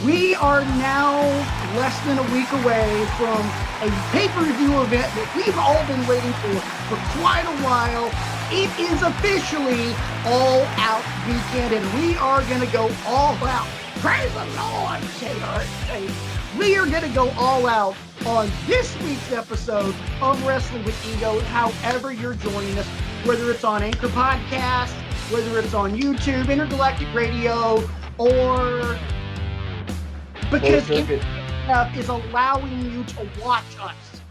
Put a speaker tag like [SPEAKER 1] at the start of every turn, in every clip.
[SPEAKER 1] We are now less than a week away from a pay-per-view event that we've all been waiting for quite a while. It is officially All Out Weekend, and we are going to go all out. Praise the Lord, say. We are going to go all out on this week's episode of Wrestling with Ego, however you're joining us, whether it's on Anchor Podcast, whether it's on YouTube, Intergalactic Radio, or because Internet is allowing you to watch us.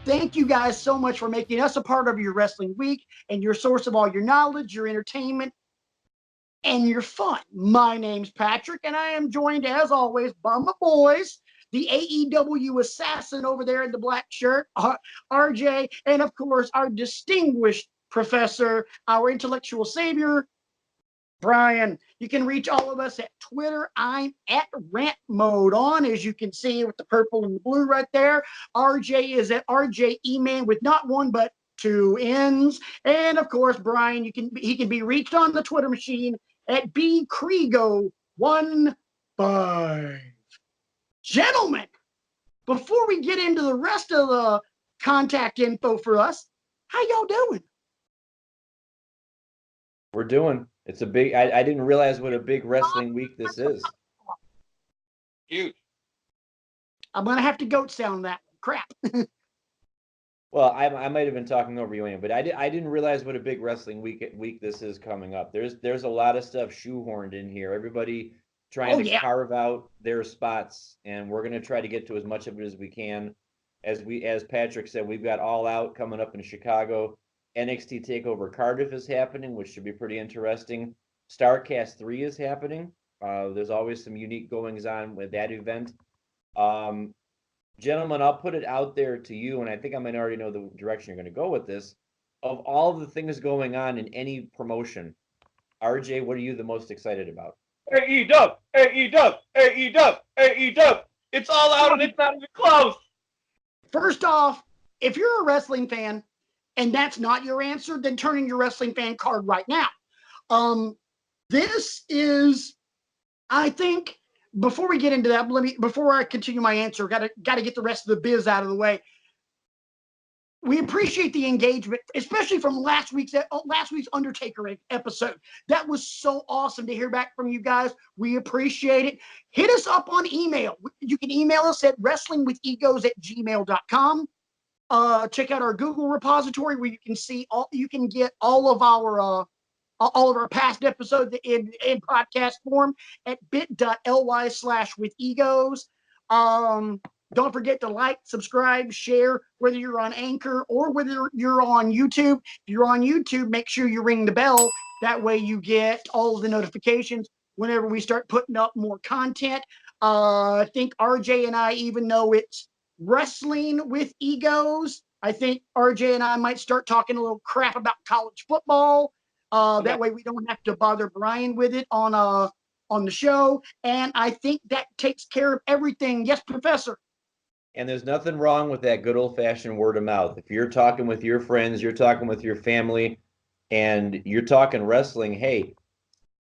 [SPEAKER 1] Thank you guys so much for making us a part of your wrestling week and your source of all your knowledge, your entertainment, and your fun. My name's Patrick, and I am joined, as always, by my boys, the AEW assassin over there in the black shirt, RJ, and, of course, our distinguished professor, our intellectual savior, Brian. You can reach all of us at Twitter. I'm at Rant Mode On, as you can see with the purple and the blue right there. RJ is at RJ E-Man with not one but two N's. And of course, Brian, he can be reached on the Twitter machine at bcrigo15. Gentlemen, before we get into the rest of the contact info for us, how y'all doing?
[SPEAKER 2] We're doing. It's a big, I didn't realize what a big wrestling week this is.
[SPEAKER 3] Huge.
[SPEAKER 1] I'm going to have to goat sound that. Crap.
[SPEAKER 2] Well, I might have been talking over you, but I didn't realize what a big wrestling week this is coming up. There's a lot of stuff shoehorned in here. Everybody trying to carve out their spots, and we're going to try to get to as much of it as we can. As Patrick said, we've got All Out coming up in Chicago. NXT TakeOver Cardiff is happening, which should be pretty interesting. StarCast 3 is happening. There's always some unique goings on with that event. Gentlemen, I'll put it out there to you, and I think I might already know the direction you're going to go with this. Of all the things going on in any promotion, RJ, what are you the most excited about?
[SPEAKER 3] AEW. It's all out and it's not even close.
[SPEAKER 1] First off, if you're a wrestling fan, and that's not your answer, then turn in your wrestling fan card right now. This is, I think, before we get into that, before I continue my answer, got to get the rest of the biz out of the way. We appreciate the engagement, especially from last week's Undertaker episode. That was so awesome to hear back from you guys. We appreciate it. Hit us up on email. You can email us at wrestlingwithegos@gmail.com. Check out our Google repository where you can get all of our past episodes in podcast form at bit.ly/withegos. Don't forget to like, subscribe, share, whether you're on Anchor or whether you're on YouTube. If you're on YouTube, make sure you ring the bell. That way you get all of the notifications whenever we start putting up more content. I think RJ and I, even though it's Wrestling with Egos, I think RJ and I might start talking a little crap about college football. That way we don't have to bother Brian with it on the show. And I think that takes care of everything. Yes, Professor.
[SPEAKER 2] And there's nothing wrong with that good old-fashioned word of mouth. If you're talking with your friends, you're talking with your family, and you're talking wrestling, hey,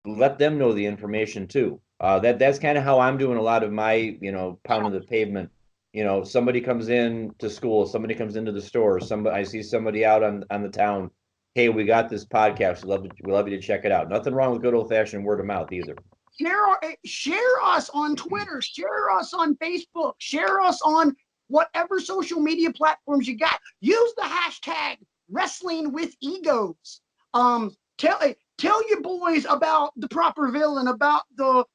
[SPEAKER 2] let them know the information too. That's kind of how I'm doing a lot of my, pounding the pavement. Somebody comes in to school, somebody comes into the store, I see somebody out on the town. Hey, we got this podcast. We love you to check it out. Nothing wrong with good old-fashioned word of mouth either.
[SPEAKER 1] Share us on Twitter. Share us on Facebook. Share us on whatever social media platforms you got. Use the hashtag Wrestling with Egos. Tell your boys about the proper villain, about the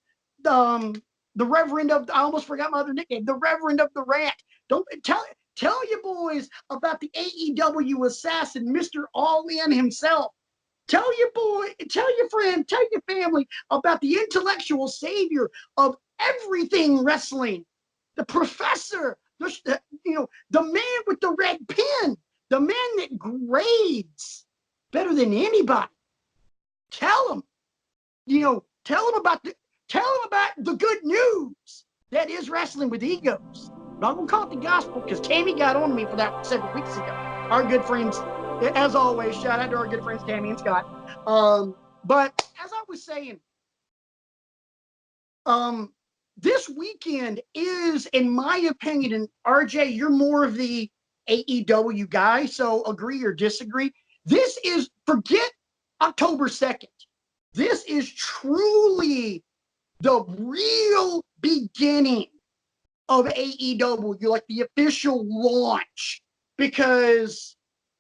[SPEAKER 1] Reverend of, I almost forgot my other nickname, the Reverend of the Rant. Don't tell your boys about the AEW assassin, Mr. All In himself. Tell your friend, tell your family about the intellectual savior of everything wrestling, the professor, the man with the red pen, the man that grades better than anybody. Tell them about the good news that is Wrestling with Egos. I'm not going to call it the gospel because Tammy got on me for that several weeks ago. Our good friends, as always, shout out to our good friends Tammy and Scott. But as I was saying, this weekend is, in my opinion, and RJ, you're more of the AEW guy, so agree or disagree. This is, forget October 2nd. This is truly the real beginning of AEW, like the official launch. Because,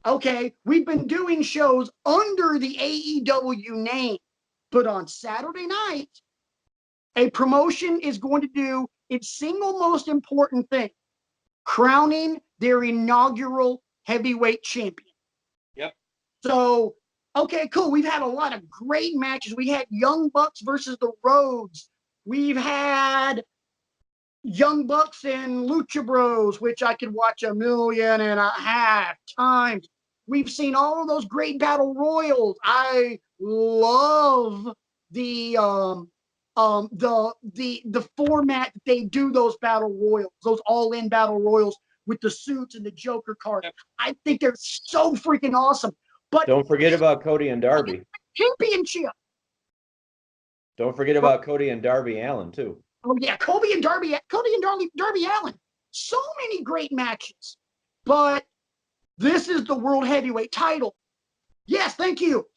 [SPEAKER 1] okay, we've been doing shows under the AEW name, but on Saturday night, a promotion is going to do its single most important thing, crowning their inaugural heavyweight champion.
[SPEAKER 3] Yep.
[SPEAKER 1] So, okay, cool. We've had a lot of great matches. We had Young Bucks versus the Rhodes. We've had Young Bucks and Lucha Bros, which I could watch 1.5 million times. We've seen all of those great battle royals. I love the format that they do those battle royals, those all-in battle royals with the suits and the Joker card. I think they're so freaking awesome. But
[SPEAKER 2] don't forget about Cody and Darby.
[SPEAKER 1] Championship.
[SPEAKER 2] Don't forget about Cody and Darby Allen too.
[SPEAKER 1] Oh yeah, Cody and Darby Allen. So many great matches. But this is the World Heavyweight title. Yes, thank you.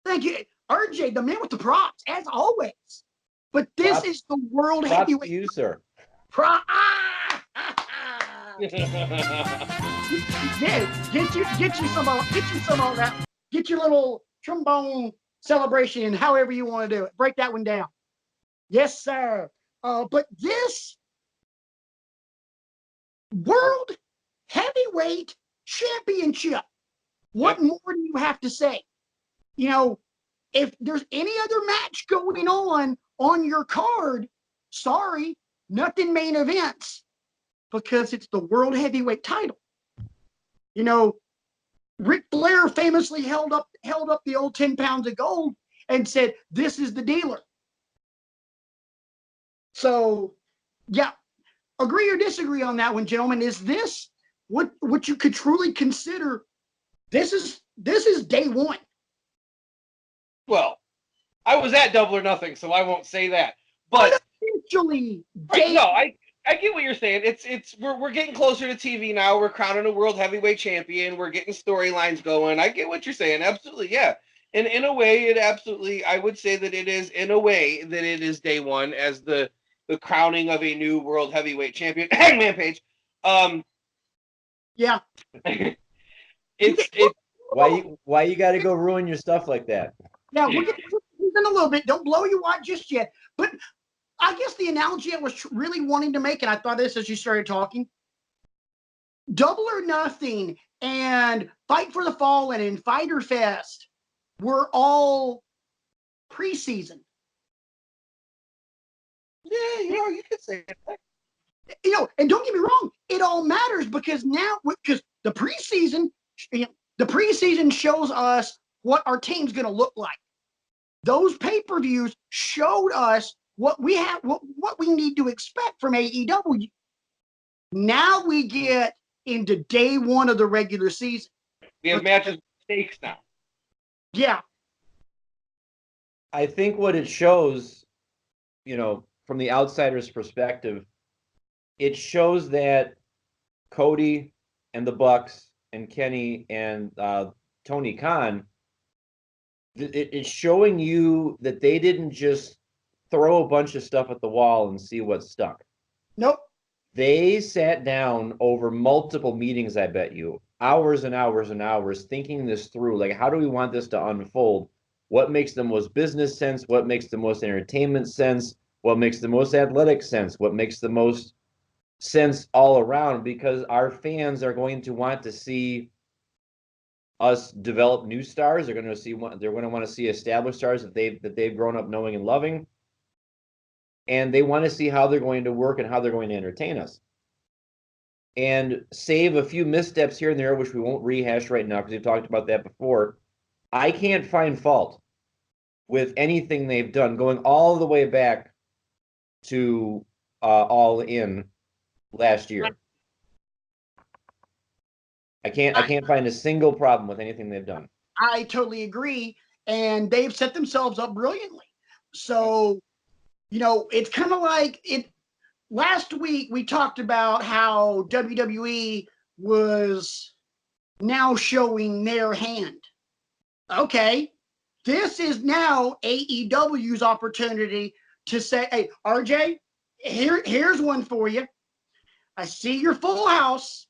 [SPEAKER 1] Thank you. RJ, the man with the props, as always. But this is the World Heavyweight.
[SPEAKER 2] To you, sir.
[SPEAKER 1] Yeah, get you some of that. Get your little trombone celebration, however you want to do it. Break that one down. Yes, sir. But this World Heavyweight Championship, what more do you have to say? You know, if there's any other match going on your card, sorry, nothing main events, because it's the World Heavyweight title. You know, Ric Flair famously held up the old 10 pounds of gold and said, "This is the dealer." So, yeah, agree or disagree on that one, gentlemen. Is this what you could truly consider? This is day one.
[SPEAKER 3] Well, I was at Double or Nothing, so I won't say that. But
[SPEAKER 1] essentially,
[SPEAKER 3] I get what you're saying. It's we're getting closer to TV now. We're crowning a world heavyweight champion. We're getting storylines going. I get what you're saying. Absolutely, yeah. And in a way, I would say that it is, in a way, that it is day one as the crowning of a new world heavyweight champion. Hangman Page.
[SPEAKER 1] Yeah.
[SPEAKER 3] it's
[SPEAKER 2] why you got to go ruin your stuff like that?
[SPEAKER 1] Yeah, we'll get in a little bit. Don't blow your wad just yet. But I guess the analogy I was really wanting to make, and I thought this as you started talking, Double or Nothing and Fight for the Fallen and Fyter Fest were all preseason.
[SPEAKER 3] Yeah, you could say that.
[SPEAKER 1] And don't get me wrong, it all matters because the preseason shows us what our team's going to look like. Those pay-per-views showed us what we need to expect from AEW. Now we get into day one of the regular season.
[SPEAKER 3] We have matches with stakes now.
[SPEAKER 1] Yeah.
[SPEAKER 2] I think what it shows, from the outsider's perspective, it shows that Cody and the Bucks and Kenny and Tony Khan, it's showing you that they didn't just throw a bunch of stuff at the wall and see what stuck.
[SPEAKER 1] Nope.
[SPEAKER 2] They sat down over multiple meetings, I bet you, hours and hours and hours, thinking this through. Like, how do we want this to unfold? What makes the most business sense? What makes the most entertainment sense? What makes the most athletic sense? What makes the most sense all around? Because our fans are going to want to see us develop new stars. They're going to want to see established stars that they've grown up knowing and loving. And they want to see how they're going to work and how they're going to entertain us. And save a few missteps here and there, which we won't rehash right now because we've talked about that before. I can't find fault with anything they've done, going all the way back to All In last year. I can't find a single problem with anything they've done.
[SPEAKER 1] I totally agree, and they've set themselves up brilliantly. So it's kind of like it. Last week we talked about how WWE was now showing their hand. Okay, this is now AEW's opportunity to say, "Hey, RJ, here's one for you. I see your full house,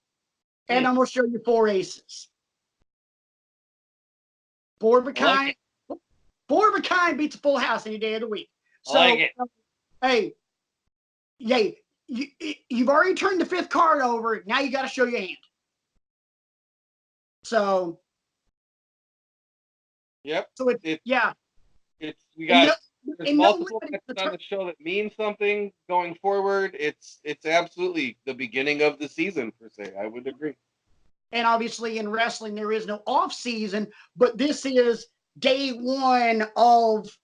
[SPEAKER 1] and I'm going to show you 4 aces. 4 of a kind. Like 4 of a kind beats a full house any day of the week." So,
[SPEAKER 3] like
[SPEAKER 1] hey, yay, you've already turned the 5th card over. Now you got to show your hand. So,
[SPEAKER 3] yep.
[SPEAKER 1] So yeah.
[SPEAKER 3] We got there's multiple matches on the show that mean something going forward. It's absolutely the beginning of the season per se. I would agree.
[SPEAKER 1] And obviously in wrestling there is no off season, but this is day 1 of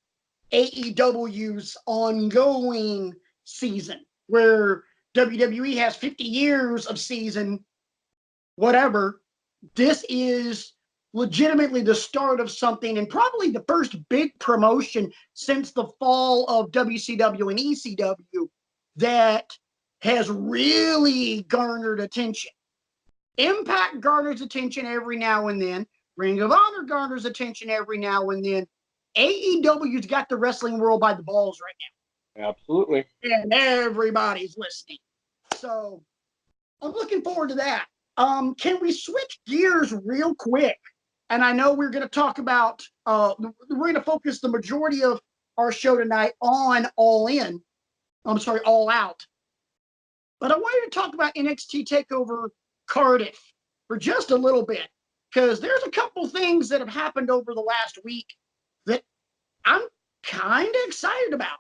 [SPEAKER 1] AEW's ongoing season, where WWE has 50 years of season, whatever. This is legitimately the start of something, and probably the first big promotion since the fall of WCW and ECW that has really garnered attention. Impact garners attention every now and then. Ring of Honor garners attention every now and then. AEW's got the wrestling world by the balls right
[SPEAKER 3] now. Absolutely.
[SPEAKER 1] And everybody's listening. So I'm looking forward to that. Can we switch gears real quick? And I know we're going to talk about, we're going to focus the majority of our show tonight on All Out. But I wanted to talk about NXT TakeOver Cardiff for just a little bit, because there's a couple things that have happened over the last week that I'm kind of excited about.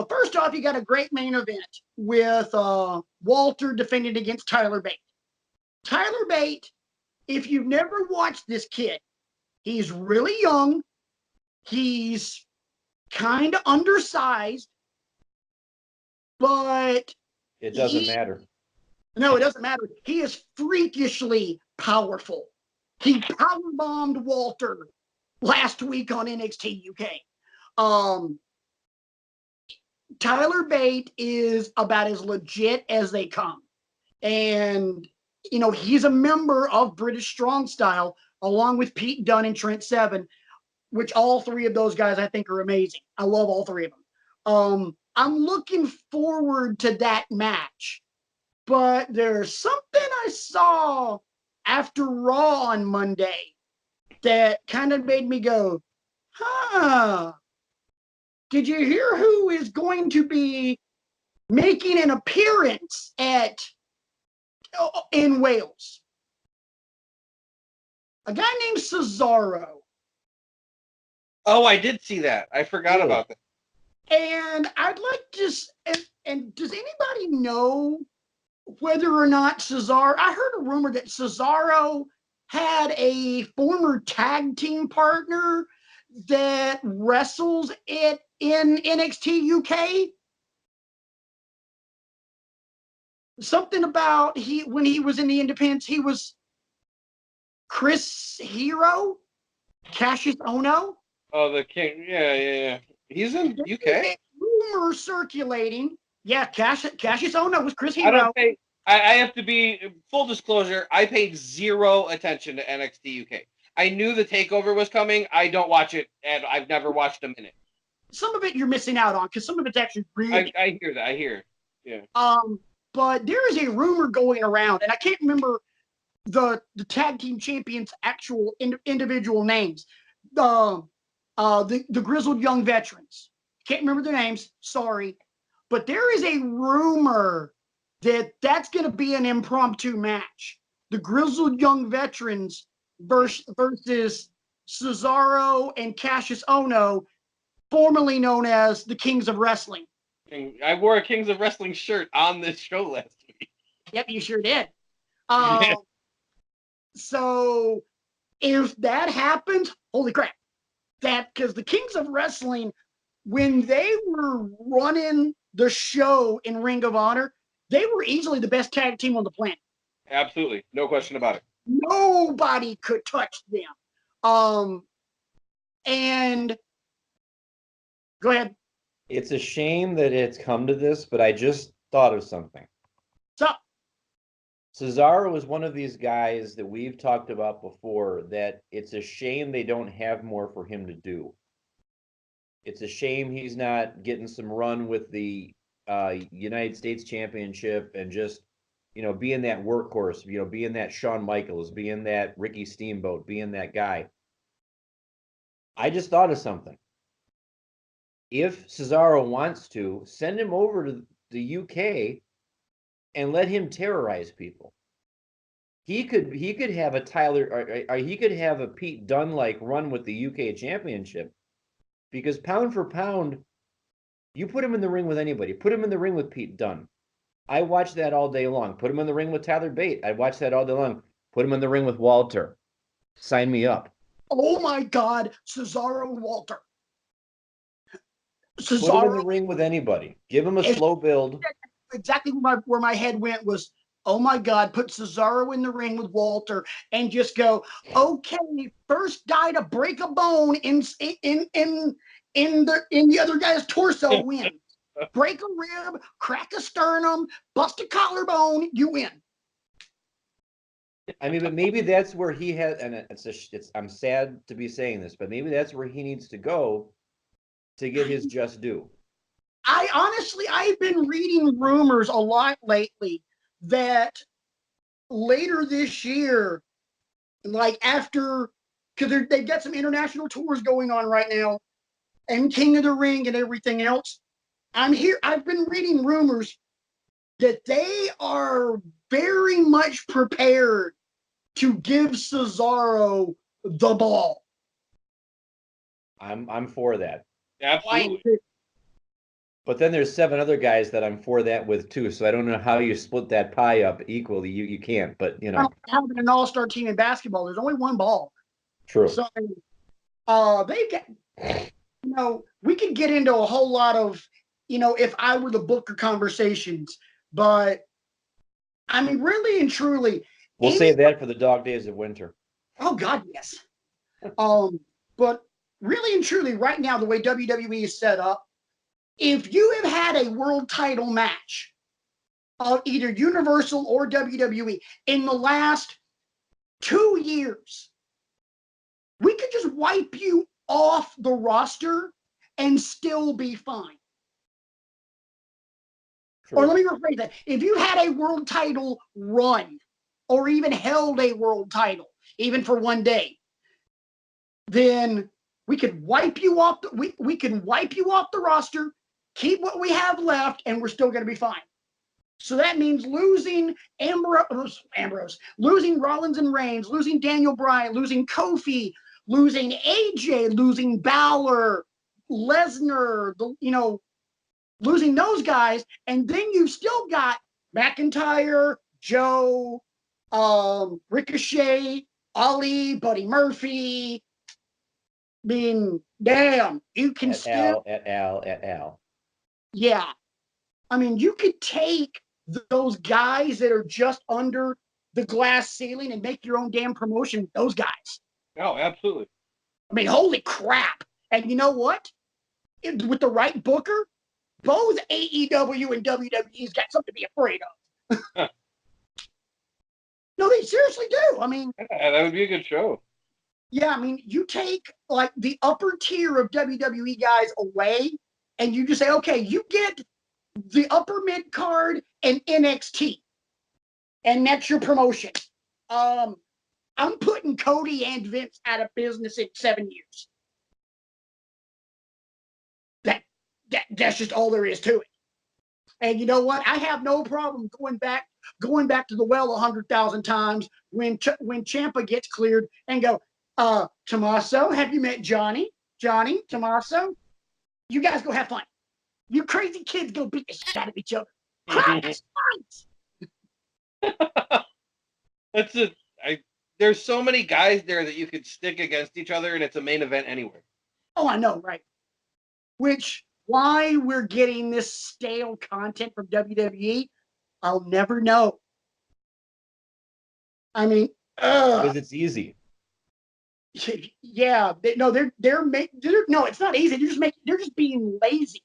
[SPEAKER 1] First off, you got a great main event with Walter defending against Tyler Bate. Tyler Bate, if you've never watched this kid, he's really young. He's kind of undersized, but
[SPEAKER 2] it doesn't matter.
[SPEAKER 1] No, it doesn't matter. He is freakishly powerful. He powerbombed Walter last week on NXT UK. Tyler Bate is about as legit as they come. And, he's a member of British Strong Style, along with Pete Dunne and Trent Seven, which all 3 of those guys I think are amazing. I love all 3 of them. I'm looking forward to that match. But there's something I saw after Raw on Monday that kind of made me go, did you hear who is going to be making an appearance in Wales? A guy named Cesaro.
[SPEAKER 3] Oh, I did see that. I forgot about that.
[SPEAKER 1] And I'd like to, and does anybody know whether or not Cesaro, I heard a rumor that Cesaro had a former tag team partner that wrestles it in NXT UK. Something about when he was in the independents, he was Chris Hero, Cassius Ohno.
[SPEAKER 3] Oh, the king. Yeah. He's in UK.
[SPEAKER 1] Rumor circulating. Yeah, Cassius Ohno was Chris Hero.
[SPEAKER 3] I have to be full disclosure. I paid 0 attention to NXT UK. I knew the takeover was coming. I don't watch it, and I've never watched a minute.
[SPEAKER 1] Some of it you're missing out on, because some of it's actually really.
[SPEAKER 3] I hear that. I hear. Yeah.
[SPEAKER 1] But there is a rumor going around, and I can't remember the tag team champions' actual individual names. The grizzled young veterans. Can't remember their names. Sorry, but there is a rumor that's going to be an impromptu match. The grizzled young veterans versus Cesaro and Cassius Ohno, formerly known as the Kings of Wrestling.
[SPEAKER 3] I wore a Kings of Wrestling shirt on this show last week.
[SPEAKER 1] Yep, you sure did. So if that happens, holy crap. Because the Kings of Wrestling, when they were running the show in Ring of Honor, they were easily the best tag team on the planet.
[SPEAKER 3] Absolutely. No question about it.
[SPEAKER 1] Nobody could touch them. And go ahead.
[SPEAKER 2] It's a shame that it's come to this, but I just thought of something.
[SPEAKER 1] So,
[SPEAKER 2] Cesaro is one of these guys that we've talked about before that it's a shame they don't have more for him to do. It's a shame he's not getting some run with the United States Championship and just, being that workhorse, being that Shawn Michaels, being that Ricky Steamboat, being that guy. I just thought of something. If Cesaro wants to, send him over to the UK and let him terrorize people. He could have a Tyler, or he could have a Pete Dunne like run with the UK Championship, because pound for pound, you put him in the ring with anybody. Put him in the ring with Pete Dunne. I watch that all day long. Put him in the ring with Tyler Bate. I watch that all day long. Put him in the ring with Walter. Sign me up.
[SPEAKER 1] Oh my God, Cesaro and Walter.
[SPEAKER 2] Cesaro, put him in the ring with anybody. Give him a slow build.
[SPEAKER 1] Exactly where my head went was, oh my God, put Cesaro in the ring with Walter and just go, okay, first guy to break a bone in the other guy's torso wins. Break a rib, crack a sternum, bust a collarbone, you win.
[SPEAKER 2] I mean, but maybe that's where he has, and I'm sad to be saying this, but maybe that's where he needs to go to get his just due.
[SPEAKER 1] I've been reading rumors a lot lately that later this year, like after, because they've got some international tours going on right now, and King of the Ring and everything else. I've been reading rumors that they are very much prepared to give Cesaro the ball.
[SPEAKER 2] I'm for that.
[SPEAKER 3] Absolutely.
[SPEAKER 2] But then there's 7 other guys that I'm for that with too. So I don't know how you split that pie up equally. You can't, but
[SPEAKER 1] Having an all-star team in basketball, there's only one ball.
[SPEAKER 2] True.
[SPEAKER 1] So they get, we could get into a whole lot of, if I were the Booker conversations, but I mean, really and truly,
[SPEAKER 2] we'll save that for the dog days of winter.
[SPEAKER 1] Oh God, yes. But really and truly, right now, the way WWE is set up, if you have had a world title match of either Universal or WWE in the last 2 years, we could just wipe you off the roster and still be fine. True. Or let me rephrase that. If you had a world title run or even held a world title, even for one day, then we could wipe you off. We can wipe you off the roster, keep what we have left, and we're still going to be fine. So that means losing Ambrose, losing Rollins and Reigns, losing Daniel Bryan, losing Kofi, losing AJ, losing Balor, Lesnar, losing those guys, and then you've still got McIntyre, Joe, Ricochet, Ali, Buddy Murphy. I mean, damn, you can still
[SPEAKER 2] et al.
[SPEAKER 1] Yeah. I mean, you could take those guys that are just under the glass ceiling and make your own damn promotion with those guys.
[SPEAKER 3] Oh, absolutely.
[SPEAKER 1] I mean, holy crap. And you know what? With the right booker, both AEW and WWE's got something to be afraid of. No, they seriously do. I mean,
[SPEAKER 3] yeah, that would be a good show.
[SPEAKER 1] Yeah, I mean, you take like the upper tier of WWE guys away, and you just say, okay, you get the upper mid card and NXT, and that's your promotion. I'm putting Cody and Vince out of business in 7 years. That's just all there is to it. And you know what? I have no problem going back to the well 100,000 times when Ciampa gets cleared and go, Tommaso, have you met Johnny? Johnny, Tommaso? You guys go have fun. You crazy kids go beat the shit out of each other.
[SPEAKER 3] That's it. There's so many guys there that you could stick against each other, and it's a main event anywhere.
[SPEAKER 1] Oh, I know, right? Why we're getting this stale content from WWE, I'll never know. I mean,
[SPEAKER 2] because it's easy.
[SPEAKER 1] Yeah, no, it's not easy. They're just being lazy.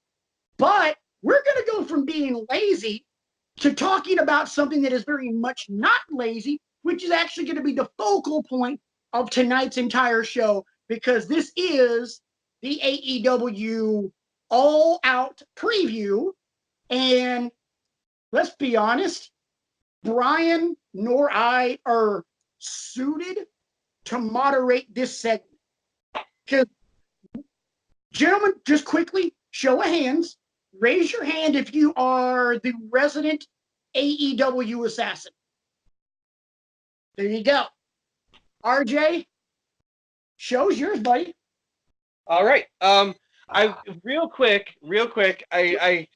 [SPEAKER 1] But we're going to go from being lazy to talking about something that is very much not lazy, which is actually going to be the focal point of tonight's entire show, because this is the AEW All Out preview. And let's be honest, Brian nor I are suited to moderate this segment. Because, gentlemen, just quickly, show of hands, raise your hand if you are the resident AEW assassin. There you go. RJ, show's yours, buddy.
[SPEAKER 3] All right. I real quick. I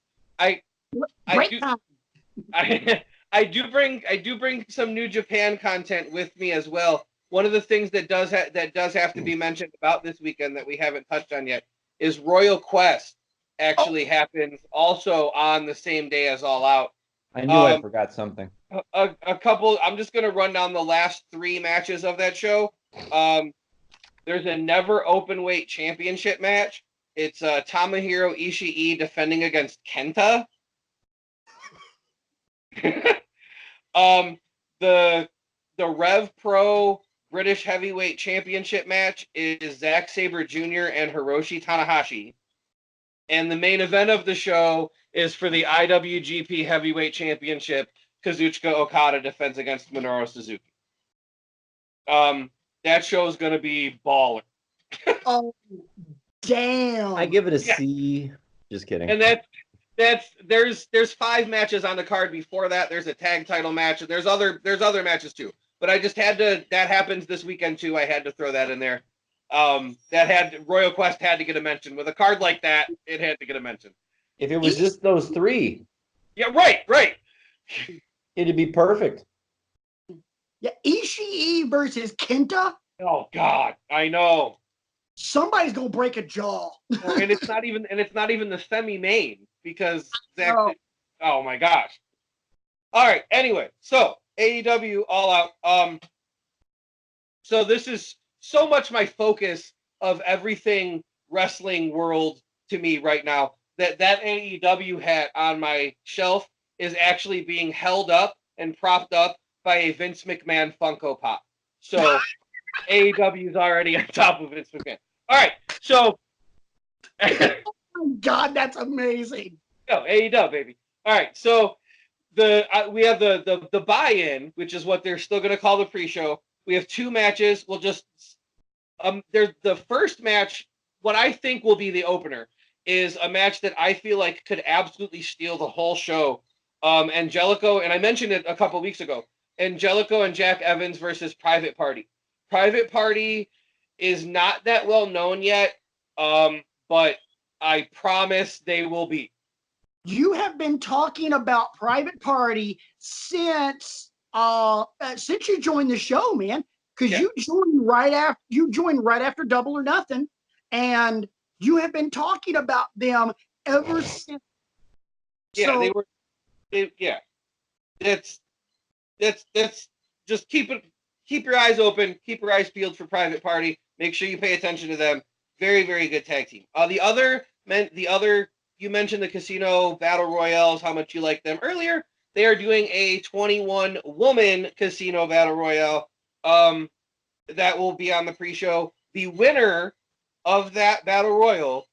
[SPEAKER 3] do bring some New Japan content with me as well. One of the things that does have to be mentioned about this weekend that we haven't touched on yet is Royal Quest actually happens also on the same day as All Out.
[SPEAKER 2] I knew I forgot something.
[SPEAKER 3] A couple. I'm just going to run down the last 3 matches of that show. There's a never open weight championship match. It's Tomohiro Ishii defending against Kenta. The Rev Pro British Heavyweight Championship match is Zack Sabre Jr. and Hiroshi Tanahashi. And the main event of the show is for the IWGP Heavyweight Championship. Kazuchika Okada defends against Minoru Suzuki. That show is going to be baller.
[SPEAKER 1] Oh, damn!
[SPEAKER 2] I give it a C. Just kidding.
[SPEAKER 3] And there's 5 matches on the card before that. There's a tag title match. There's other matches too. But I just had to. That happens this weekend too. I had to throw that in there. Royal Quest had to get a mention with a card like that. It had to get a mention.
[SPEAKER 2] If it was just those 3,
[SPEAKER 3] yeah, right.
[SPEAKER 2] It'd be perfect.
[SPEAKER 1] Yeah, Ishii versus Kenta.
[SPEAKER 3] Oh God, I know.
[SPEAKER 1] Somebody's gonna break a jaw.
[SPEAKER 3] And it's not even the semi-main because Zach. Oh my gosh. All right. Anyway, so AEW All Out. So this is so much my focus of everything wrestling world to me right now that AEW hat on my shelf is actually being held up and propped up by a Vince McMahon Funko Pop. So AEW is already on top of Vince McMahon. All right, so
[SPEAKER 1] oh my God, that's amazing.
[SPEAKER 3] Oh, AEW, baby. All right, so we have the buy-in, which is what they're still going to call the pre-show. We have 2 matches. We'll just there's the first match. What I think will be the opener is a match that I feel like could absolutely steal the whole show. Angelico, and I mentioned it a couple weeks ago. Angelico and Jack Evans versus Private Party. Private Party is not that well known yet, but I promise they will be.
[SPEAKER 1] You have been talking about Private Party since you joined the show, man. Because you joined right after Double or Nothing, and you have been talking about them ever since.
[SPEAKER 3] Yeah, so, That's just keep your eyes open, keep your eyes peeled for Private Party. Make sure you pay attention to them. Very, very good tag team. The other you mentioned the Casino Battle Royales, how much you like them earlier. They are doing a 21 woman Casino Battle Royale. That will be on the pre-show. The winner of that Battle Royal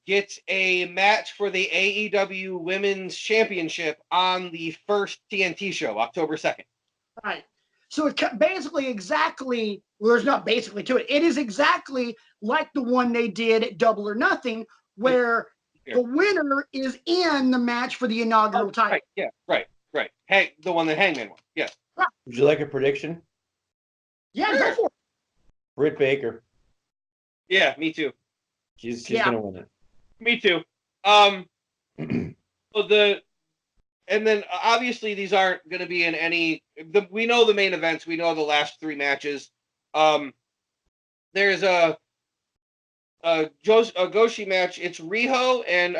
[SPEAKER 3] gets a match for the AEW Women's Championship on the first TNT show, October 2nd.
[SPEAKER 1] Right. So it basically exactly, well, there's not basically to it. It is exactly like the one they did at Double or Nothing, where the winner is in the match for the inaugural title.
[SPEAKER 3] Right. Yeah, right. Hey, the one that Hangman won. Yes.
[SPEAKER 1] Right.
[SPEAKER 2] Would you like a prediction?
[SPEAKER 1] Yeah, go for it.
[SPEAKER 2] Britt Baker.
[SPEAKER 3] Yeah, me too.
[SPEAKER 2] She's gonna win it.
[SPEAKER 3] Me too. And then obviously these aren't going to be in any. We know the main events. We know the last 3 matches. There's a Goshi match. It's Rijo and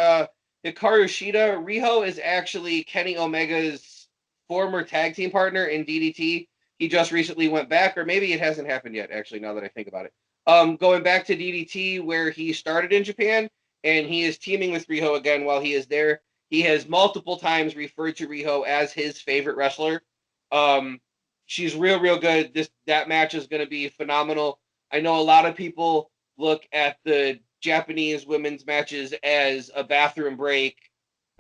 [SPEAKER 3] Hikaru Shida. Rijo is actually Kenny Omega's former tag team partner in DDT. He just recently went back, or maybe it hasn't happened yet. Actually, now that I think about it, going back to DDT where he started in Japan. and he is teaming with Rijo again while he is there. He has multiple times referred to Rijo as his favorite wrestler. She's real good. That match is going to be phenomenal. I know a lot of people look at the Japanese women's matches as a bathroom break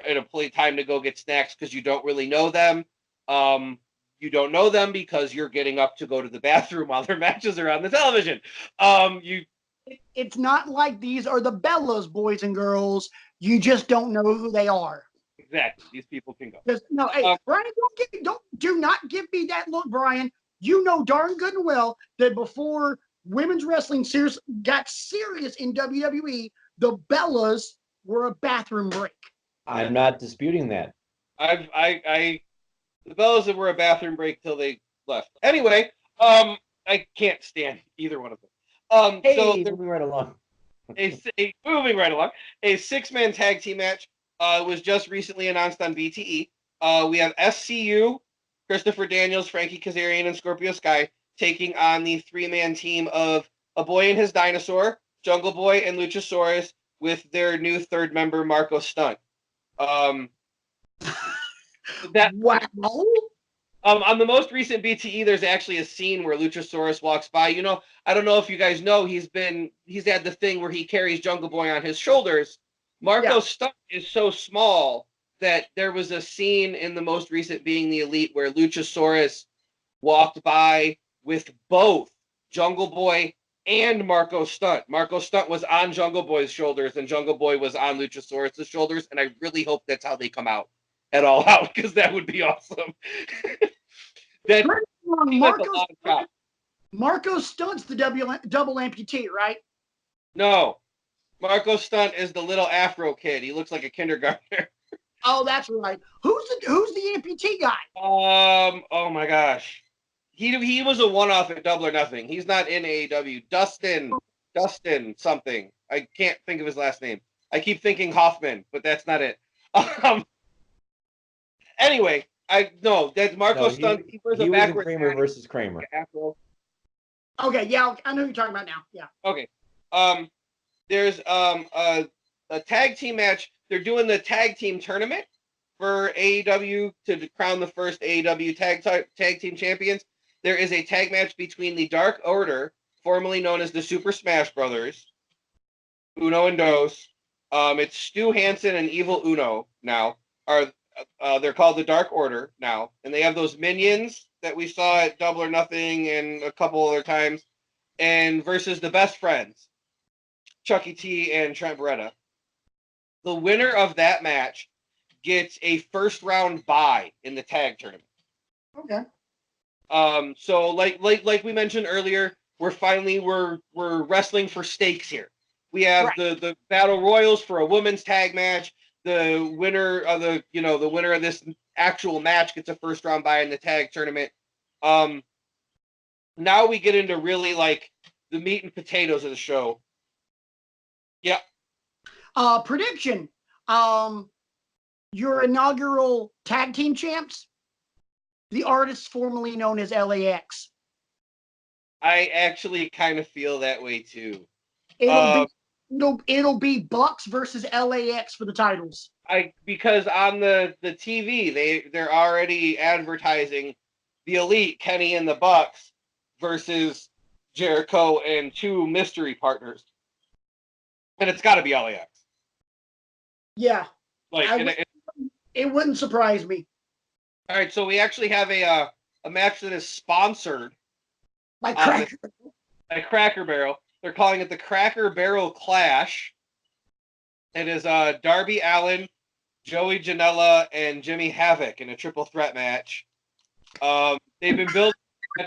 [SPEAKER 3] and a time to go get snacks because you don't really know them. You don't know them because you're getting up to go to the bathroom while their matches are on the television.
[SPEAKER 1] It's not like these are the Bellas, boys and girls. You just don't know who they are.
[SPEAKER 3] Exactly. These people can go.
[SPEAKER 1] No, hey, Brian, do not give me that look, Brian. You know darn good and well that before women's wrestling got serious in WWE, the Bellas were a bathroom break.
[SPEAKER 2] I'm not disputing that.
[SPEAKER 3] The Bellas were a bathroom break till they left. Anyway, I can't stand either one of them.
[SPEAKER 2] Moving right along.
[SPEAKER 3] Moving right along. A 6-man tag team match was just recently announced on BTE. We have SCU, Christopher Daniels, Frankie Kazarian, and Scorpio Sky taking on the 3-man team of A Boy and His Dinosaur, Jungle Boy, and Luchasaurus with their new 3rd member, Marco Stunt.
[SPEAKER 1] Wow.
[SPEAKER 3] On the most recent BTE, there's actually a scene where Luchasaurus walks by. You know, I don't know if you guys know, he's had the thing where he carries Jungle Boy on his shoulders. Marco Stunt is so small that there was a scene in the most recent Being the Elite where Luchasaurus walked by with both Jungle Boy and Marco Stunt. Marco Stunt was on Jungle Boy's shoulders and Jungle Boy was on Luchasaurus' shoulders, and I really hope that's how they come out at All Out, because that would be awesome.
[SPEAKER 1] Marco Stunt's the double amputee, right?
[SPEAKER 3] No. Marco Stunt is the little Afro kid. He looks like a kindergartner.
[SPEAKER 1] Oh, that's right. Who's the amputee guy?
[SPEAKER 3] Oh my gosh. He was a one-off at Double or Nothing. He's not in AEW. Dustin something. I can't think of his last name. I keep thinking Hoffman, but that's not it. Anyway, that's Marco Stunt.
[SPEAKER 2] He was in Kramer versus Kramer.
[SPEAKER 1] Afro. Okay, yeah, I know who you're talking about now. Yeah.
[SPEAKER 3] Okay. There's a tag team match. They're doing the tag team tournament for AEW to crown the first AEW tag team champions. There is a tag match between the Dark Order, formerly known as the Super Smash Brothers, Uno and Dos. It's Stu Hansen and Evil Uno now. They're called the Dark Order now, and they have those minions that we saw at Double or Nothing and a couple other times, and versus the Best Friends, Chucky T and Trent Beretta. The winner of that match gets a first round bye in the tag tournament.
[SPEAKER 1] Okay.
[SPEAKER 3] So like we mentioned earlier, we're wrestling for stakes here. We have the battle royals for a women's tag match. The winner of the winner of this actual match gets a first round bye in the tag tournament. Now we get into really like the meat and potatoes of the show. Yeah.
[SPEAKER 1] Prediction. Your inaugural tag team champs, the artists formerly known as LAX.
[SPEAKER 3] I actually kind of feel that way too.
[SPEAKER 1] It'll be Bucks versus LAX for the titles.
[SPEAKER 3] Because on the TV they're already advertising the Elite, Kenny and the Bucks versus Jericho and 2 mystery partners, and it's got to be LAX.
[SPEAKER 1] Yeah, it wouldn't surprise me.
[SPEAKER 3] All right, so we actually have a match that is sponsored
[SPEAKER 1] by
[SPEAKER 3] Cracker Barrel. They're calling it the Cracker Barrel Clash. It is Darby Allen, Joey Janela, and Jimmy Havoc in a triple threat match. They've been building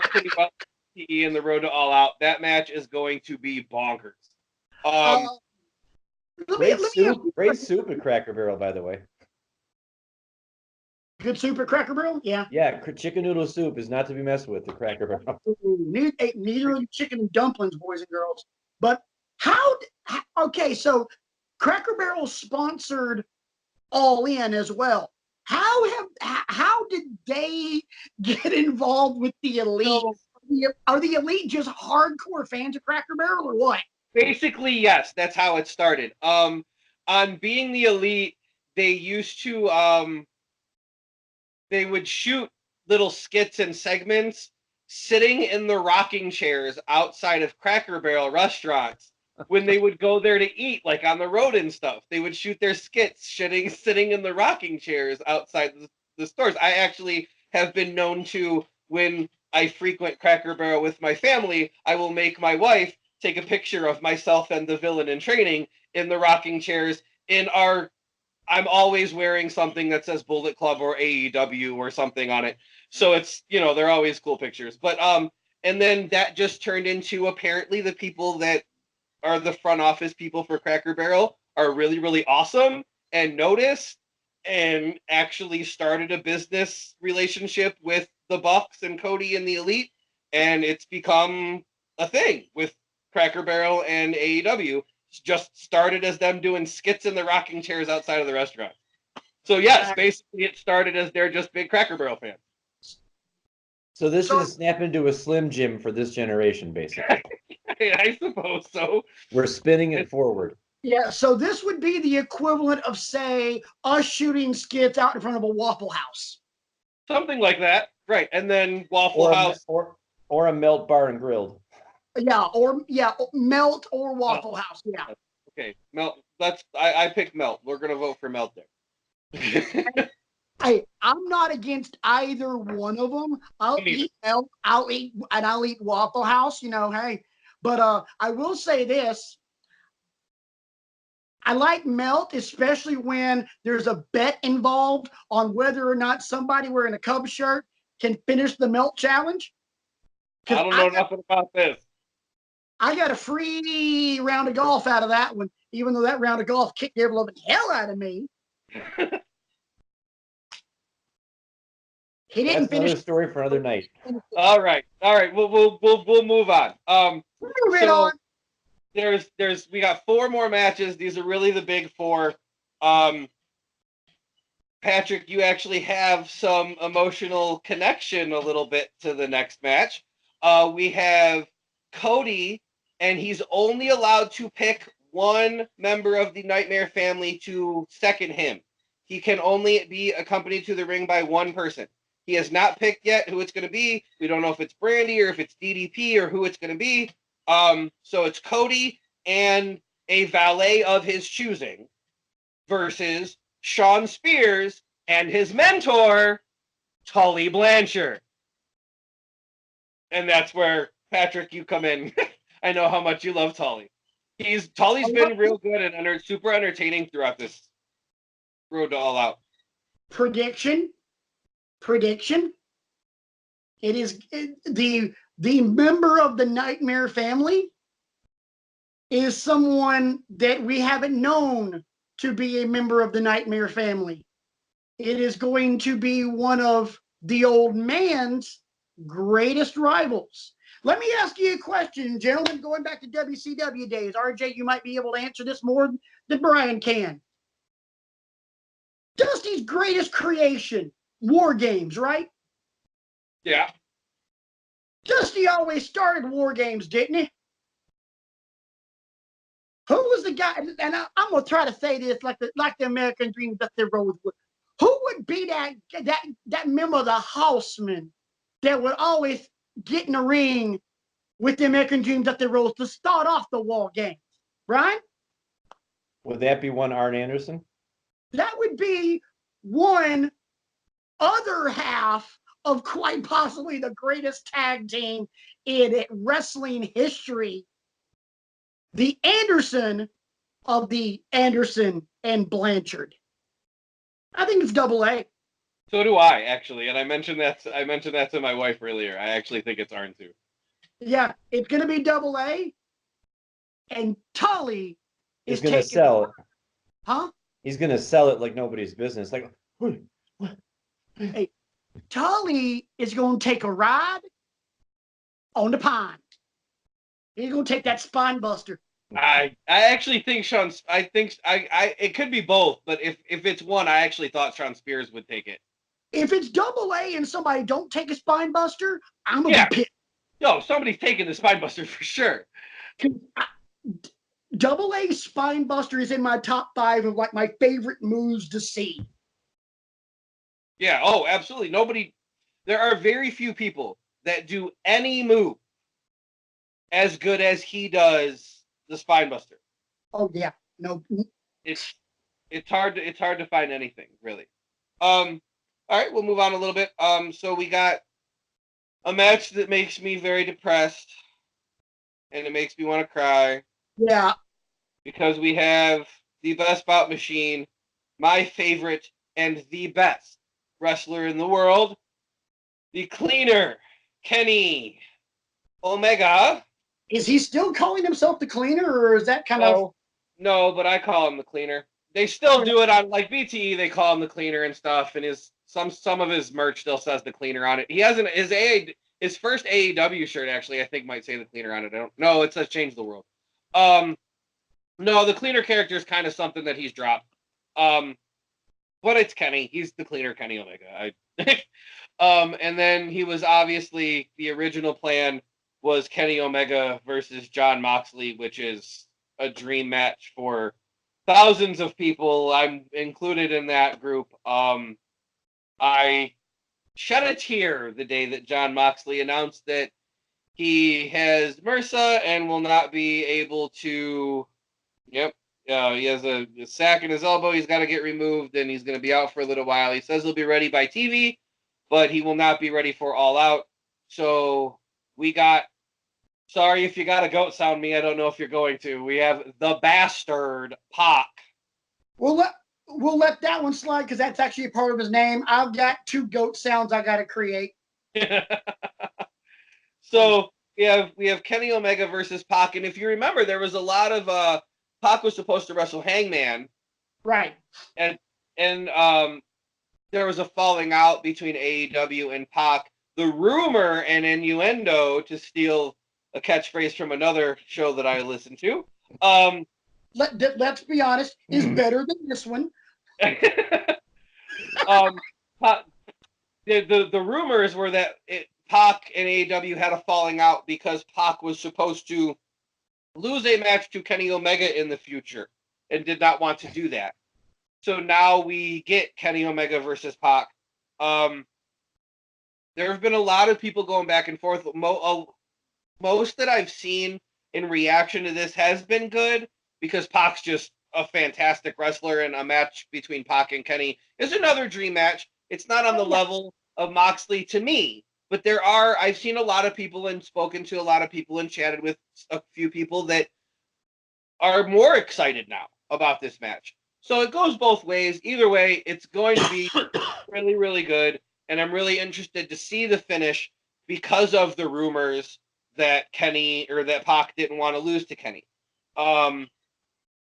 [SPEAKER 3] pretty well in the road to All Out. That match is going to be bonkers.
[SPEAKER 2] Great soup at Cracker Barrel, by the way.
[SPEAKER 1] Good soup at Cracker Barrel? Yeah.
[SPEAKER 2] Yeah, chicken noodle soup is not to be messed with at Cracker Barrel.
[SPEAKER 1] Neither chicken and dumplings, boys and girls. But so Cracker Barrel sponsored All In as well. How did they get involved with the Elite? Are the Elite just hardcore fans of Cracker Barrel or what?
[SPEAKER 3] Basically, yes. That's how it started. on Being the Elite, they used to they would shoot little skits and segments sitting in the rocking chairs outside of Cracker Barrel restaurants when they would go there to eat, like on the road and stuff. They would shoot their skits sitting in the rocking chairs outside the stores. I actually have been known to, when I frequent Cracker Barrel with my family, I will make my wife take a picture of myself and the villain in training in the rocking chairs in our I'm always wearing something that says Bullet Club or AEW or something on it. So it's, they're always cool pictures. But and then that just turned into, apparently, the people that are the front office people for Cracker Barrel are really, really awesome and noticed and actually started a business relationship with the Bucks and Cody and the Elite. And it's become a thing with Cracker Barrel and AEW. Just started as them doing skits in the rocking chairs outside of the restaurant. So yes, basically it started as they're just big Cracker Barrel fans.
[SPEAKER 2] So this is snap into a Slim Jim for this generation, basically.
[SPEAKER 3] I suppose so.
[SPEAKER 2] We're spinning it forward.
[SPEAKER 1] Yeah, so this would be the equivalent of, say, us shooting skits out in front of a Waffle House.
[SPEAKER 3] Something like that, right? And then Waffle House,
[SPEAKER 2] or a Melt Bar and Grilled.
[SPEAKER 1] Yeah, Melt or Waffle House. Yeah.
[SPEAKER 3] Okay, Melt. I picked Melt. We're gonna vote for Melt there.
[SPEAKER 1] I'm not against either one of them. I'll eat Melt. I'll eat Waffle House. Hey, but I will say this. I like Melt, especially when there's a bet involved on whether or not somebody wearing a Cubs shirt can finish the Melt challenge.
[SPEAKER 3] I don't know nothing about this.
[SPEAKER 1] I got a free round of golf out of that one, even though that round of golf kicked the living hell out of me. He didn't finish.
[SPEAKER 2] Another story for another night.
[SPEAKER 3] All right. We'll move on.
[SPEAKER 1] Moving on.
[SPEAKER 3] We got 4 more matches. These are really the big 4. Patrick, you actually have some emotional connection a little bit to the next match. We have Cody, and he's only allowed to pick one member of the Nightmare family to second him. He can only be accompanied to the ring by one person. He has not picked yet who it's going to be. We don't know if it's Brandy or if it's DDP or who it's going to be. So it's Cody and a valet of his choosing versus Shawn Spears and his mentor, Tully Blanchard. And that's where, Patrick, you come in. I know how much you love Tully. Tully's been real good and super entertaining throughout this road to All Out.
[SPEAKER 1] Prediction. It is the member of the Nightmare family is someone that we haven't known to be a member of the Nightmare family. It is going to be one of the old man's greatest rivals. Let me ask you a question, gentlemen, going back to WCW days. RJ, you might be able to answer this more than Brian can. Dusty's greatest creation, War Games, right?
[SPEAKER 3] Yeah.
[SPEAKER 1] Dusty always started War Games, didn't he? Who was the guy? And I'm gonna try to say this like the American Dream, Dusty Rhodes would. Who would be that member of the Horsemen that would always get in the ring with the American Dream, Dusty Rhodes to start off the War Games? Brian?
[SPEAKER 2] Would that be one Arn Anderson?
[SPEAKER 1] That would be one other half of quite possibly the greatest tag team in wrestling history. The Anderson of the Anderson and Blanchard. I think it's double A.
[SPEAKER 3] So do I, actually, and I mentioned that to my wife earlier. I actually think it's Arn too.
[SPEAKER 1] Yeah, it's going to be double A, and Tully
[SPEAKER 2] is going to sell it.
[SPEAKER 1] Huh?
[SPEAKER 2] He's going to sell it like nobody's business. Like,
[SPEAKER 1] hey, Tully is going to take a ride on the pond. He's going to take that spine buster.
[SPEAKER 3] I actually think it could be both, but if it's one, I actually thought Shawn Spears would take it.
[SPEAKER 1] If it's double A and somebody don't take a spine buster, I'm gonna be pissed.
[SPEAKER 3] No, somebody's taking the spine buster for sure.
[SPEAKER 1] Double A Spine Buster is in my top 5 of like my favorite moves to see.
[SPEAKER 3] Yeah, oh, absolutely. There are very few people that do any move as good as he does the Spine Buster.
[SPEAKER 1] Oh yeah, no.
[SPEAKER 3] It's hard to find anything really. All right, we'll move on a little bit. So we got a match that makes me very depressed, and it makes me want to cry.
[SPEAKER 1] Yeah.
[SPEAKER 3] Because we have the Best Bout Machine, my favorite and the best wrestler in the world, the Cleaner, Kenny Omega.
[SPEAKER 1] Is he still calling himself the Cleaner, or is that kind of...
[SPEAKER 3] No, but I call him the Cleaner. They still do it on, like, BTE, they call him the Cleaner and stuff, and some of his merch still says the Cleaner on it. He hasn't, his first AEW shirt, actually, I think might say the Cleaner on it. I don't know, it says Change the World. No, the Cleaner character is kind of something that he's dropped. But it's Kenny. He's the Cleaner Kenny Omega. And then he was obviously, the original plan was Kenny Omega versus Jon Moxley, which is a dream match for thousands of people. I'm included in that group. I shed a tear the day that Jon Moxley announced that he has MRSA and will not be able to... Yep. He has a sack in his elbow. He's got to get removed, and he's going to be out for a little while. He says he'll be ready by TV, but he will not be ready for All Out. So we got... Sorry if you got to goat sound me. I don't know if you're going to. We have the bastard Pac.
[SPEAKER 1] We'll let that one slide because that's actually a part of his name. I've got 2 goat sounds I got to create.
[SPEAKER 3] So we have Kenny Omega versus Pac, and if you remember, there was a lot of Pac was supposed to wrestle Hangman,
[SPEAKER 1] right?
[SPEAKER 3] And there was a falling out between AEW and Pac. The rumor and innuendo, to steal a catchphrase from another show that I listened to,
[SPEAKER 1] let's be honest, is better than this one.
[SPEAKER 3] The rumors were that Pac and AEW had a falling out because Pac was supposed to lose a match to Kenny Omega in the future and did not want to do that. So now we get Kenny Omega versus Pac. There have been a lot of people going back and forth. Most that I've seen in reaction to this has been good because Pac's just a fantastic wrestler, and a match between Pac and Kenny is another dream match. It's not on the level of Moxley to me, but I've seen a lot of people and spoken to a lot of people and chatted with a few people that are more excited now about this match. So it goes both ways. Either way, it's going to be really, really good. And I'm really interested to see the finish because of the rumors that Pac didn't want to lose to Kenny.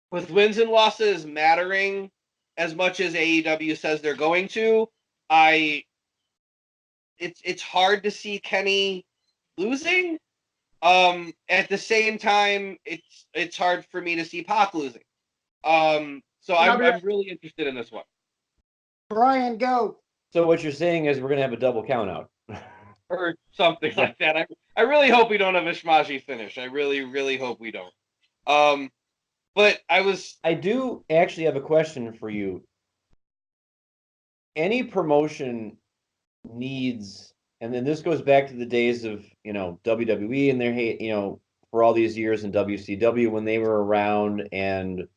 [SPEAKER 3] With wins and losses mattering as much as AEW says they're going to, it's hard to see Kenny losing. At the same time, it's hard for me to see Pac losing. So I'm really interested in this one.
[SPEAKER 1] Brian, go.
[SPEAKER 2] So what you're saying is we're gonna have a double count out.
[SPEAKER 3] Or something like that. I really hope we don't have a schmazzy finish. I really, really hope we don't. But I
[SPEAKER 2] do actually have a question for you. Any promotion needs, and then this goes back to the days of, WWE and their, for all these years in WCW when they were around, and,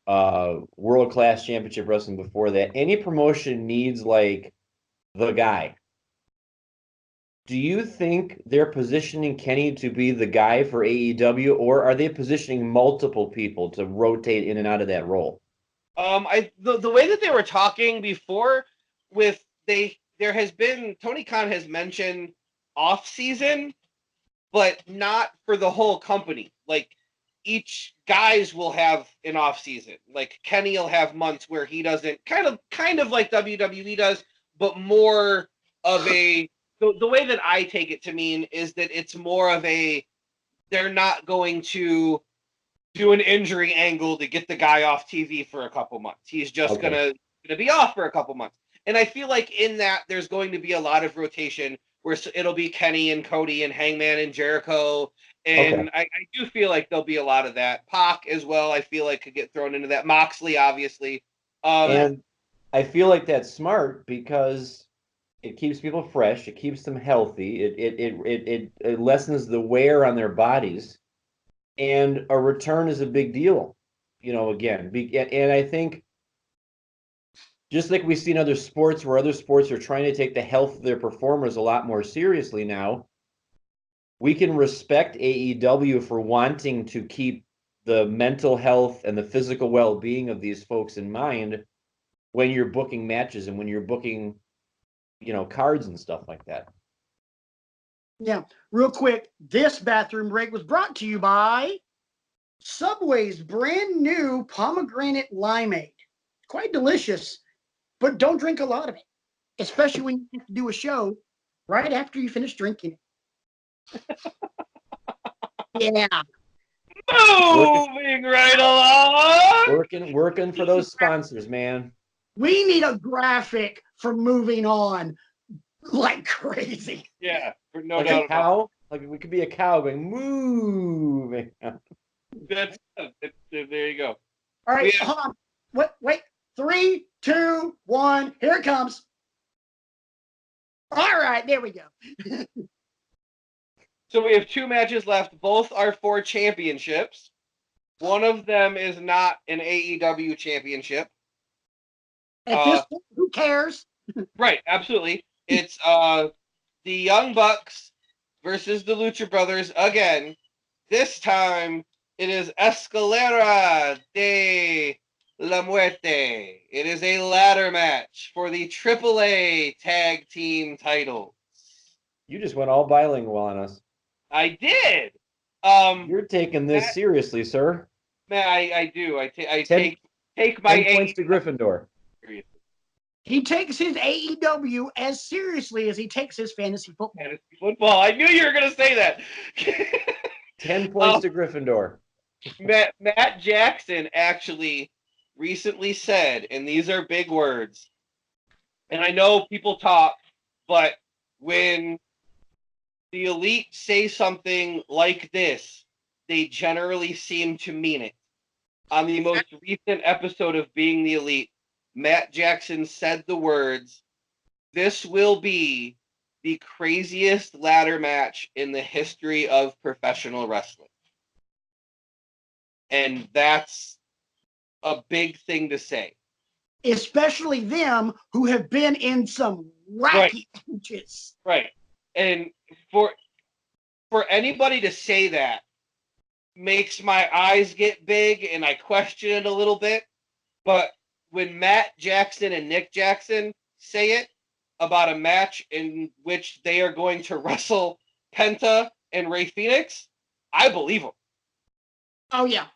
[SPEAKER 2] world-class championship wrestling before that. Any promotion needs, like, the guy. Do you think they're positioning Kenny to be the guy for AEW, or are they positioning multiple people to rotate in and out of that role?
[SPEAKER 3] The way that they were talking before, there has been, Tony Khan has mentioned off season, but not for the whole company. Like, each guys will have an off season. Like, Kenny will have months where he doesn't, kind of like WWE does, but more of a, the way that I take it to mean is that it's more of a, they're not going to do an injury angle to get the guy off TV for a couple months. He's just gonna be off for a couple months. And I feel like in that there's going to be a lot of rotation where it'll be Kenny and Cody and Hangman and Jericho. And I do feel like there'll be a lot of that. Pac as well, I feel like could get thrown into that. Moxley, obviously.
[SPEAKER 2] And I feel like that's smart because it keeps people fresh. It keeps them healthy. It lessens the wear on their bodies. And a return is a big deal, again. And I think just like we see in other sports where other sports are trying to take the health of their performers a lot more seriously now, we can respect AEW for wanting to keep the mental health and the physical well-being of these folks in mind when you're booking matches and when you're booking, cards and stuff like that.
[SPEAKER 1] Yeah, real quick, this bathroom break was brought to you by Subway's brand new pomegranate limeade. Quite delicious, but don't drink a lot of it, especially when you have to do a show right after you finish drinking it. Yeah.
[SPEAKER 3] Moving right along.
[SPEAKER 2] Working for those sponsors, man.
[SPEAKER 1] We need a graphic for moving on like crazy.
[SPEAKER 3] Yeah, no
[SPEAKER 2] like
[SPEAKER 3] doubt.
[SPEAKER 2] A cow? Like we could be a cow going moving.
[SPEAKER 3] That's there you go.
[SPEAKER 1] All right, hold on. Wait. 3, 2, 1. Here it comes. All right, there we go.
[SPEAKER 3] So we have 2 matches left. Both are for championships. One of them is not an AEW championship.
[SPEAKER 1] At this point, who cares?
[SPEAKER 3] Right, absolutely. It's the Young Bucks versus the Lucha Brothers again. This time it is Escalera de la Muerte. It is a ladder match for the AAA Tag Team titles.
[SPEAKER 2] You just went all bilingual on us.
[SPEAKER 3] I did.
[SPEAKER 2] You're taking this seriously, sir.
[SPEAKER 3] Man, I do. I take my
[SPEAKER 2] 10 points to Gryffindor.
[SPEAKER 1] He takes his AEW as seriously as he takes his fantasy football.
[SPEAKER 3] Fantasy football. I knew you were going to say that.
[SPEAKER 2] 10 points to Gryffindor.
[SPEAKER 3] Matt Jackson actually recently said, and these are big words, and I know people talk, but when the Elite say something like this, they generally seem to mean it. On the most recent episode of Being the Elite, Matt Jackson said the words, "This will be the craziest ladder match in the history of professional wrestling." And that's a big thing to say.
[SPEAKER 1] Especially them who have been in some wacky matches.
[SPEAKER 3] Right. And for anybody to say that makes my eyes get big and I question it a little bit. But when Matt Jackson and Nick Jackson say it about a match in which they are going to wrestle Penta and Rey Fenix, I believe them.
[SPEAKER 1] Oh, yeah.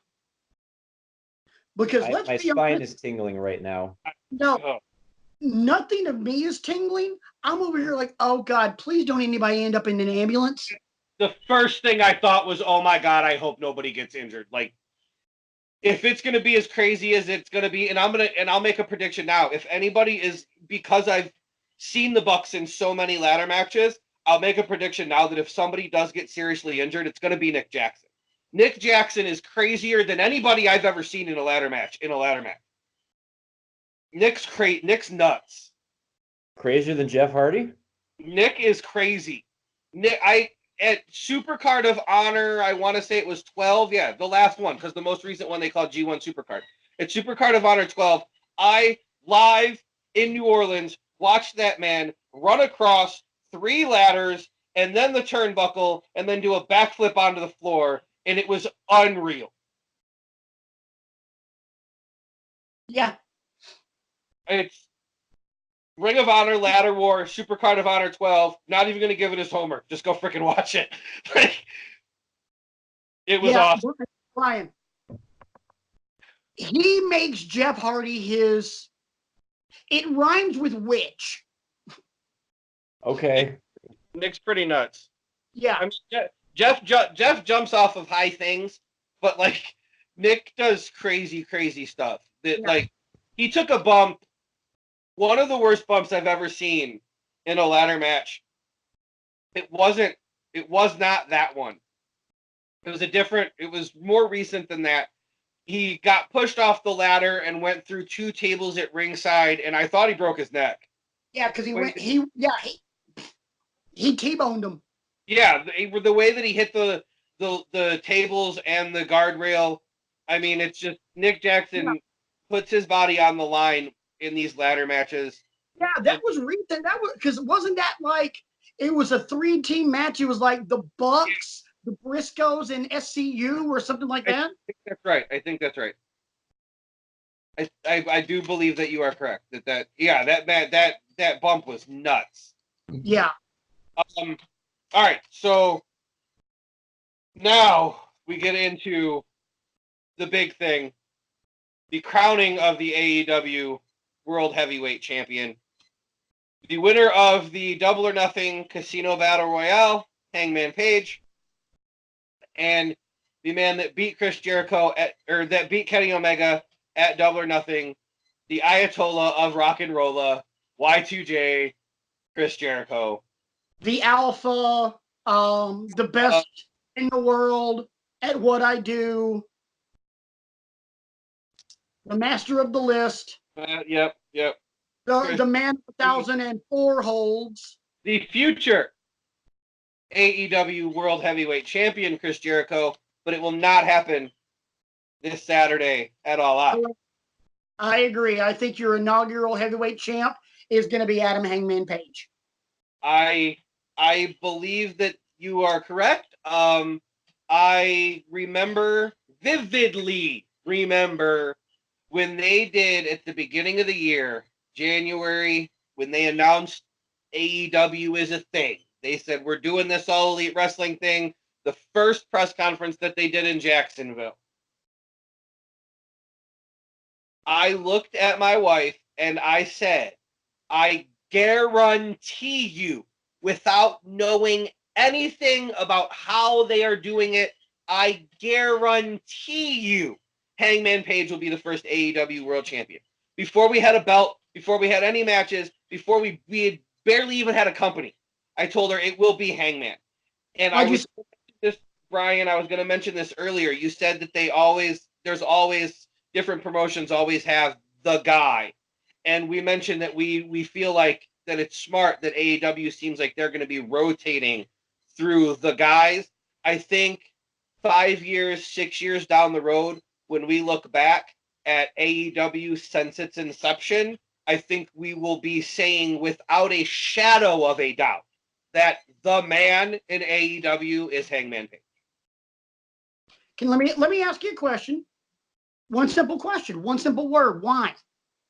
[SPEAKER 1] Because
[SPEAKER 2] my spine is tingling right now.
[SPEAKER 1] No, nothing of me is tingling. I'm over here like, oh, God, please don't anybody end up in an ambulance.
[SPEAKER 3] The first thing I thought was, oh, my God, I hope nobody gets injured. Like, if it's going to be as crazy as it's going to be, and I'll make a prediction now. If anybody is, because I've seen the Bucks in so many ladder matches, I'll make a prediction now that if somebody does get seriously injured, it's going to be Nick Jackson. Nick Jackson is crazier than anybody I've ever seen in a ladder match. Nick's nuts.
[SPEAKER 2] Crazier than Jeff Hardy?
[SPEAKER 3] Nick is crazy. At Supercard of Honor, I want to say it was 12. Yeah, the last one, because the most recent one they called G1 Supercard. At Supercard of Honor 12, I, live in New Orleans, watched that man run across 3 ladders and then the turnbuckle and then do a backflip onto the floor, and it was unreal.
[SPEAKER 1] Yeah.
[SPEAKER 3] It's Ring of Honor, Ladder War, Supercard of Honor 12. Not even going to give it his homework. Just go freaking watch it. It was awesome.
[SPEAKER 1] Brian, he makes Jeff Hardy his... It rhymes with witch.
[SPEAKER 2] Okay.
[SPEAKER 3] Nick's pretty nuts.
[SPEAKER 1] Yeah.
[SPEAKER 3] I mean, Jeff jumps off of high things, but, like, Nick does crazy, crazy stuff. Like, he took a bump. One of the worst bumps I've ever seen in a ladder match It wasn't. It was not that one. It was more recent than that. He got pushed off the ladder and went through 2 tables at ringside, and I thought he broke his neck.
[SPEAKER 1] Yeah, because he T-boned him.
[SPEAKER 3] Yeah, the way that he hit the tables and the guardrail. I mean, it's just Nick Jackson puts his body on the line in these ladder matches.
[SPEAKER 1] Yeah, that was recent. That was because wasn't that like it was a 3-team match? It was like the Bucks, the Briscoes, and SCU or something like that.
[SPEAKER 3] I think that's right. I think that's right. I do believe that you are correct. That bump was nuts.
[SPEAKER 1] Yeah.
[SPEAKER 3] All right, so now we get into the big thing, the crowning of the AEW World Heavyweight Champion. The winner of the Double or Nothing Casino Battle Royale, Hangman Page, and the man that beat Chris Jericho that beat Kenny Omega at Double or Nothing, the Ayatollah of Rock and Rolla, Y2J, Chris Jericho.
[SPEAKER 1] The alpha, the best in the world at what I do, the master of the list.
[SPEAKER 3] Yep.
[SPEAKER 1] The man 1004 holds.
[SPEAKER 3] The future AEW World Heavyweight Champion, Chris Jericho, but it will not happen this Saturday at All Out.
[SPEAKER 1] I agree. I think your inaugural heavyweight champ is going to be Adam Hangman Page.
[SPEAKER 3] I believe that you are correct. I vividly remember when they did at the beginning of the year, January, when they announced AEW is a thing. They said, we're doing this All Elite Wrestling thing. The first press conference that they did in Jacksonville. I looked at my wife and I said, I guarantee you, without knowing anything about how they are doing it, I guarantee you Hangman Page will be the first AEW World Champion. Before we had a belt, before we had any matches, before we had barely even had a company, I told her it will be Hangman. And I was going to mention this earlier. You said that there's always different promotions always have the guy. And we mentioned that we feel like that it's smart that AEW seems like they're going to be rotating through the guys. I think 5 years, 6 years down the road, when we look back at AEW since its inception, I think we will be saying without a shadow of a doubt that the man in AEW is Hangman Page.
[SPEAKER 1] Let me ask you a question. One simple question, one simple word. Why?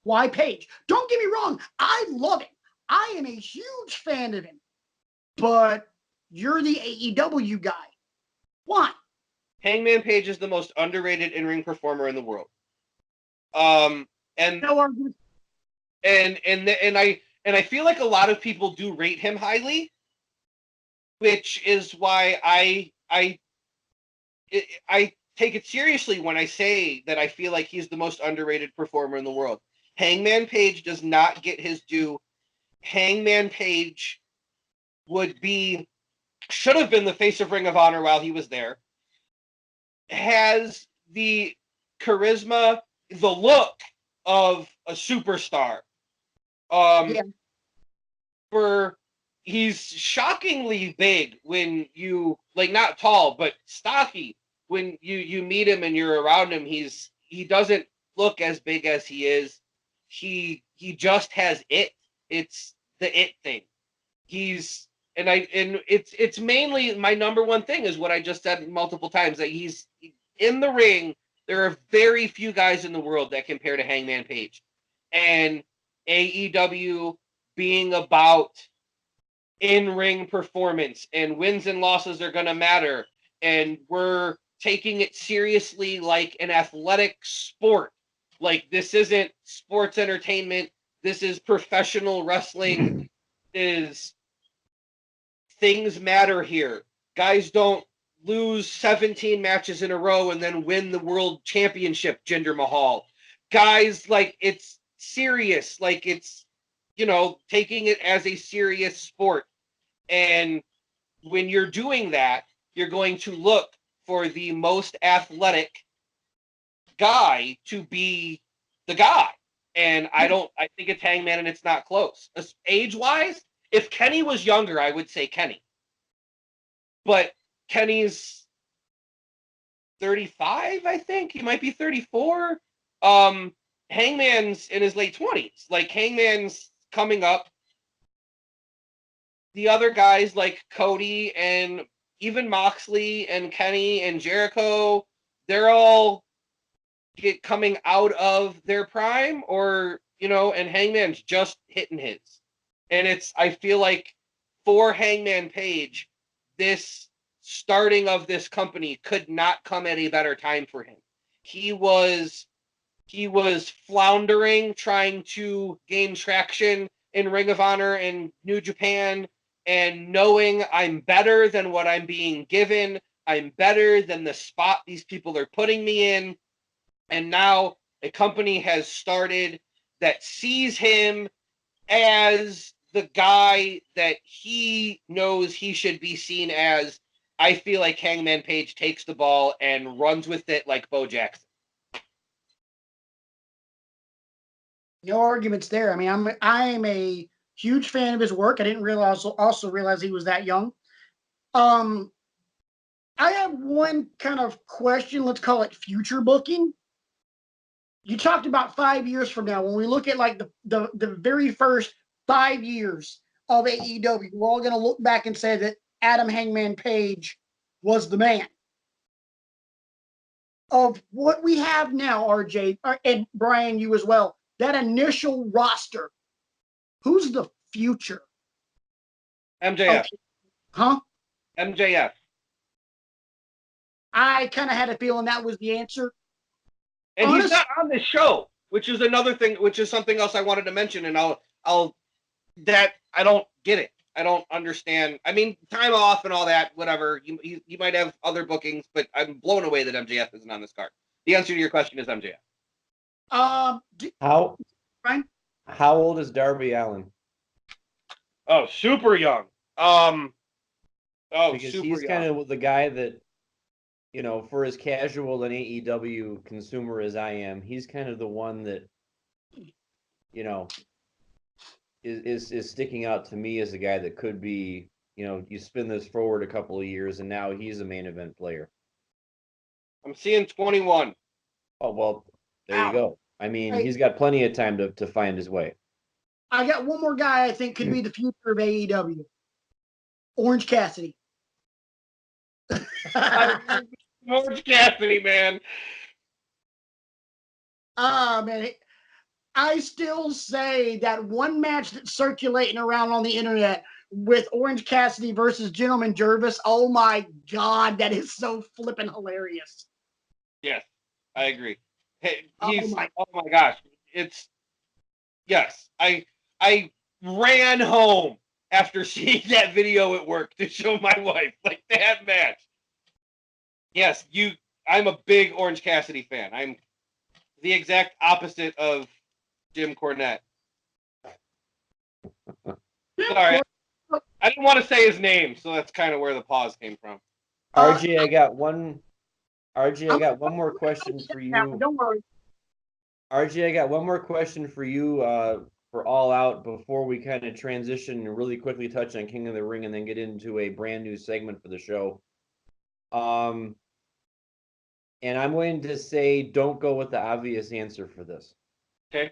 [SPEAKER 1] Why Page? Don't get me wrong. I love him. I am a huge fan of him. But you're the AEW guy. Why?
[SPEAKER 3] Hangman Page is the most underrated in-ring performer in the world. And I feel like a lot of people do rate him highly, which is why I take it seriously when I say that I feel like he's the most underrated performer in the world. Hangman Page does not get his due. Hangman Page should have been the face of Ring of Honor while he was there. Has the charisma, the look of a superstar. He's shockingly big when you, like, not tall, but stocky. When you meet him and you're around him, he doesn't look as big as he is. He just has it. It's the it thing. It's mainly my number one thing is what I just said multiple times, that he's in the ring. There are very few guys in the world that compare to Hangman Page. And AEW being about in-ring performance and wins and losses are going to matter. And we're taking it seriously like an athletic sport. Like, this isn't sports entertainment. This is professional wrestling. Things matter here. Guys don't lose 17 matches in a row and then win the world championship, Jinder Mahal. Guys, like, it's serious. Like, it's, taking it as a serious sport. And when you're doing that, you're going to look for the most athletic guy to be the guy. And I think it's Hangman, and it's not close. Age-wise, if Kenny was younger, I would say Kenny. But Kenny's 35, I think. He might be 34. Hangman's in his late 20s. Like, Hangman's coming up. The other guys like Cody and even Moxley and Kenny and Jericho, they're all coming out of their prime, or, and Hangman's just hitting his. And I feel like for Hangman Page, this starting of this company could not come at a better time for him. He was floundering, trying to gain traction in Ring of Honor and New Japan, and knowing I'm better than what I'm being given. I'm better than the spot these people are putting me in. And now a company has started that sees him as the guy that he knows he should be seen as. I feel like Hangman Page takes the ball and runs with it like Bo Jackson.
[SPEAKER 1] No arguments there. I mean, I'm a huge fan of his work. I didn't realize he was that young. I have one kind of question. Let's call it future booking. You talked about 5 years from now. When we look at like the very first 5 years of AEW, we're all going to look back and say that Adam Hangman Page was the man. Of what we have now, RJ, and Brian, you as well, that initial roster, who's the future?
[SPEAKER 3] MJF.
[SPEAKER 1] Okay. Huh?
[SPEAKER 3] MJF.
[SPEAKER 1] I kind of had a feeling that was the answer.
[SPEAKER 3] And he's not on this show, which is another thing, which is something else I wanted to mention, and I don't get it. I don't understand. I mean, time off and all that, whatever. You might have other bookings, but I'm blown away that MJF isn't on this card. The answer to your question is MJF.
[SPEAKER 2] How old is Darby Allen?
[SPEAKER 3] Oh, super young.
[SPEAKER 2] Because he's kind of the guy that, for as casual an AEW consumer as I am, he's kind of the one that, is sticking out to me as a guy that could be, you spin this forward a couple of years and now he's a main event player.
[SPEAKER 3] I'm seeing 21.
[SPEAKER 2] Oh, well, there you go. I mean, he's got plenty of time to find his way.
[SPEAKER 1] I got one more guy I think could be the future of AEW. Orange Cassidy.
[SPEAKER 3] Orange Cassidy, man.
[SPEAKER 1] Man. I still say that one match that's circulating around on the internet with Orange Cassidy versus Gentleman Jervis. Oh my God, that is so flippin' hilarious.
[SPEAKER 3] Yes, I agree. Hey, oh my gosh. Yes. I ran home after seeing that video at work to show my wife, like, that match. Yes, I'm a big Orange Cassidy fan. I'm the exact opposite of Jim Cornette. Sorry. I didn't want to say his name, so that's kind of where the pause came from.
[SPEAKER 2] RJ, I got one more question for you.
[SPEAKER 1] Don't worry.
[SPEAKER 2] RJ, I got one more question for you for All Out before we kind of transition and really quickly touch on King of the Ring and then get into a brand new segment for the show. And I'm going to say don't go with the obvious answer for this.
[SPEAKER 3] Okay.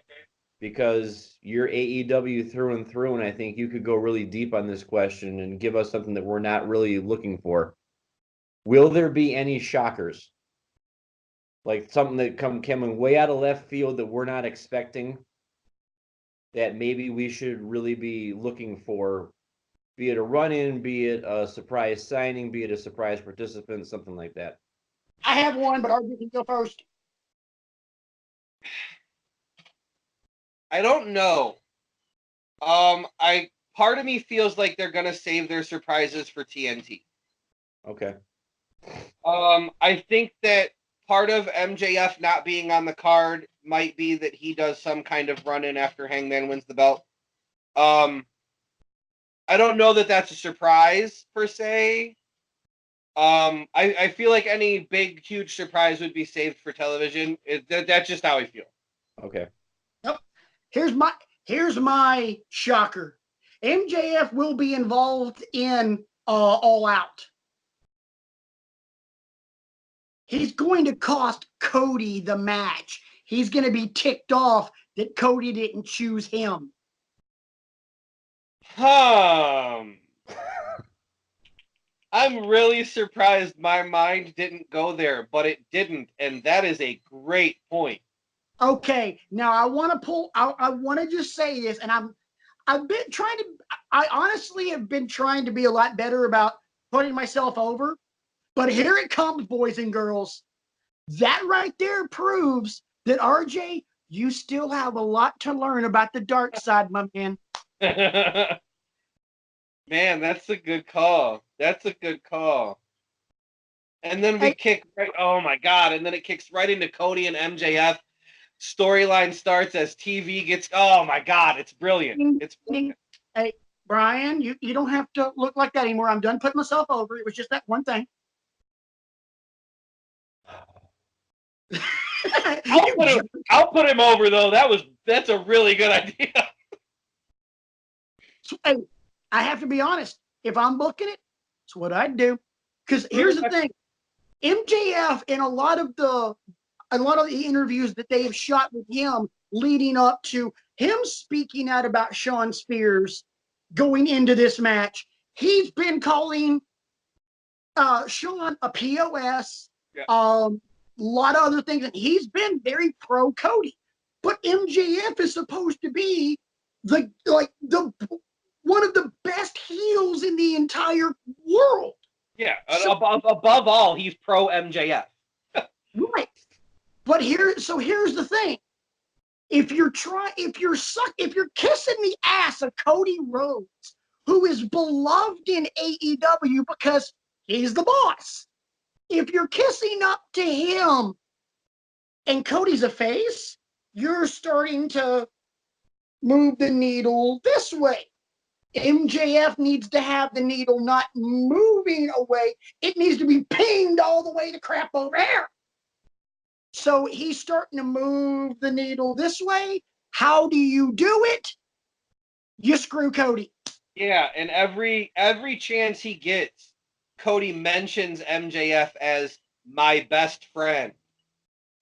[SPEAKER 2] Because you're AEW through and through, and I think you could go really deep on this question and give us something that we're not really looking for. Will there be any shockers? Like something that coming way out of left field that we're not expecting, that maybe we should really be looking for, be it a run-in, be it a surprise signing, be it a surprise participant, something like that.
[SPEAKER 1] I have one, but RJ can go first.
[SPEAKER 3] I don't know. Part of me feels like they're gonna save their surprises for TNT.
[SPEAKER 2] Okay.
[SPEAKER 3] I think that part of MJF not being on the card might be that he does some kind of run-in after Hangman wins the belt. I I don't know that that's a surprise per se. I feel like any big, huge surprise would be saved for television. That's just how I feel.
[SPEAKER 2] Okay.
[SPEAKER 1] Yep. Here's my shocker. MJF will be involved in All Out. He's going to cost Cody the match. He's going to be ticked off that Cody didn't choose him.
[SPEAKER 3] I'm really surprised my mind didn't go there, but it didn't, and that is a great point.
[SPEAKER 1] Okay, now I want to just say this, and I've been trying to, I honestly have been trying to be a lot better about putting myself over, but here it comes, boys and girls. That right there proves that RJ, you still have a lot to learn about the dark side, my man.
[SPEAKER 3] Man, that's a good call. That's a good call. And then we kick right. Oh my God! And then it kicks right into Cody and MJF. Storyline starts as TV gets. Oh my God! It's brilliant. It's brilliant.
[SPEAKER 1] Hey, Brian, you don't have to look like that anymore. I'm done putting myself over. It was just that one thing.
[SPEAKER 3] I'll put him over though. That's a really good idea.
[SPEAKER 1] So, hey, I have to be honest. If I'm booking it, it's what I'd do. Because here's the thing: MJF in a lot of the interviews that they have shot with him leading up to him speaking out about Shawn Spears going into this match, he's been calling Shawn a POS, a lot of other things, and he's been very pro Cody. But MJF is supposed to be the one of the best heels in the entire world.
[SPEAKER 3] Yeah, so, above all, he's pro MJF.
[SPEAKER 1] Right. But here's the thing. If you're kissing the ass of Cody Rhodes, who is beloved in AEW because he's the boss, if you're kissing up to him and Cody's a face, you're starting to move the needle this way. MJF needs to have the needle not moving away. It needs to be pinged all the way to crap over here. So he's starting to move the needle this way. How do you do it? You screw Cody.
[SPEAKER 3] Yeah, and every chance he gets, Cody mentions MJF as my best friend.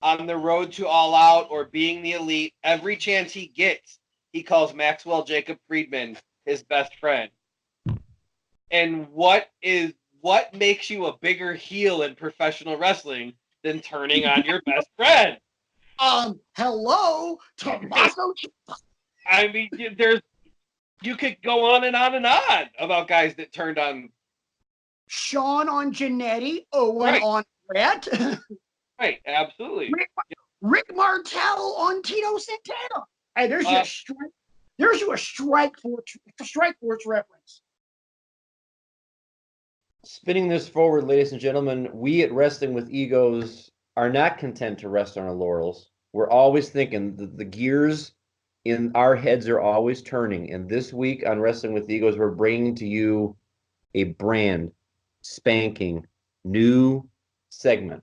[SPEAKER 3] On the road to All Out or being the Elite, every chance he gets, he calls Maxwell Jacob Friedman his best friend. And what makes you a bigger heel in professional wrestling than turning on your best friend?
[SPEAKER 1] Hello, Tommaso.
[SPEAKER 3] I mean, you could go on and on and on about guys that turned on
[SPEAKER 1] Shawn on Jannetty, Owen on Brett.
[SPEAKER 3] Right, absolutely.
[SPEAKER 1] Rick Martel on Tito Santana. Hey, there's your Strike Force reference.
[SPEAKER 2] Spinning this forward, ladies and gentlemen, we at Wrestling with Egos are not content to rest on our laurels. We're always thinking the gears in our heads are always turning. And this week on Wrestling with Egos, we're bringing to you a brand spanking new segment.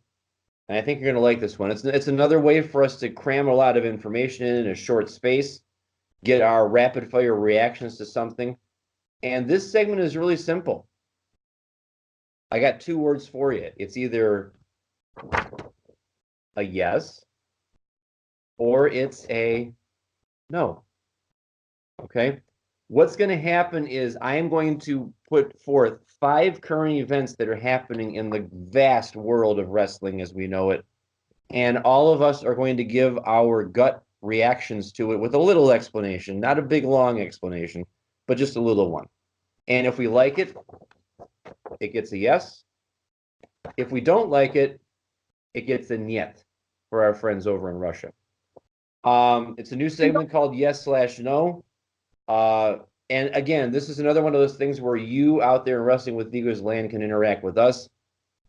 [SPEAKER 2] And I think you're going to like this one. It's another way for us to cram a lot of information in a short space, get our rapid fire reactions to something. And this segment is really simple. I got 2 words for you. It's either a yes or it's a no. Okay? What's going to happen is I am going to put forth 5 current events that are happening in the vast world of wrestling as we know it. And all of us are going to give our gut reactions to it with a little explanation, not a big, long explanation, but just a little one. And if we like it, it gets a yes. If we don't like it, it gets a niet for our friends over in Russia. It's a new segment called Yes/No. And again, this is another one of those things where you out there in Wrestling with Egos land can interact with us.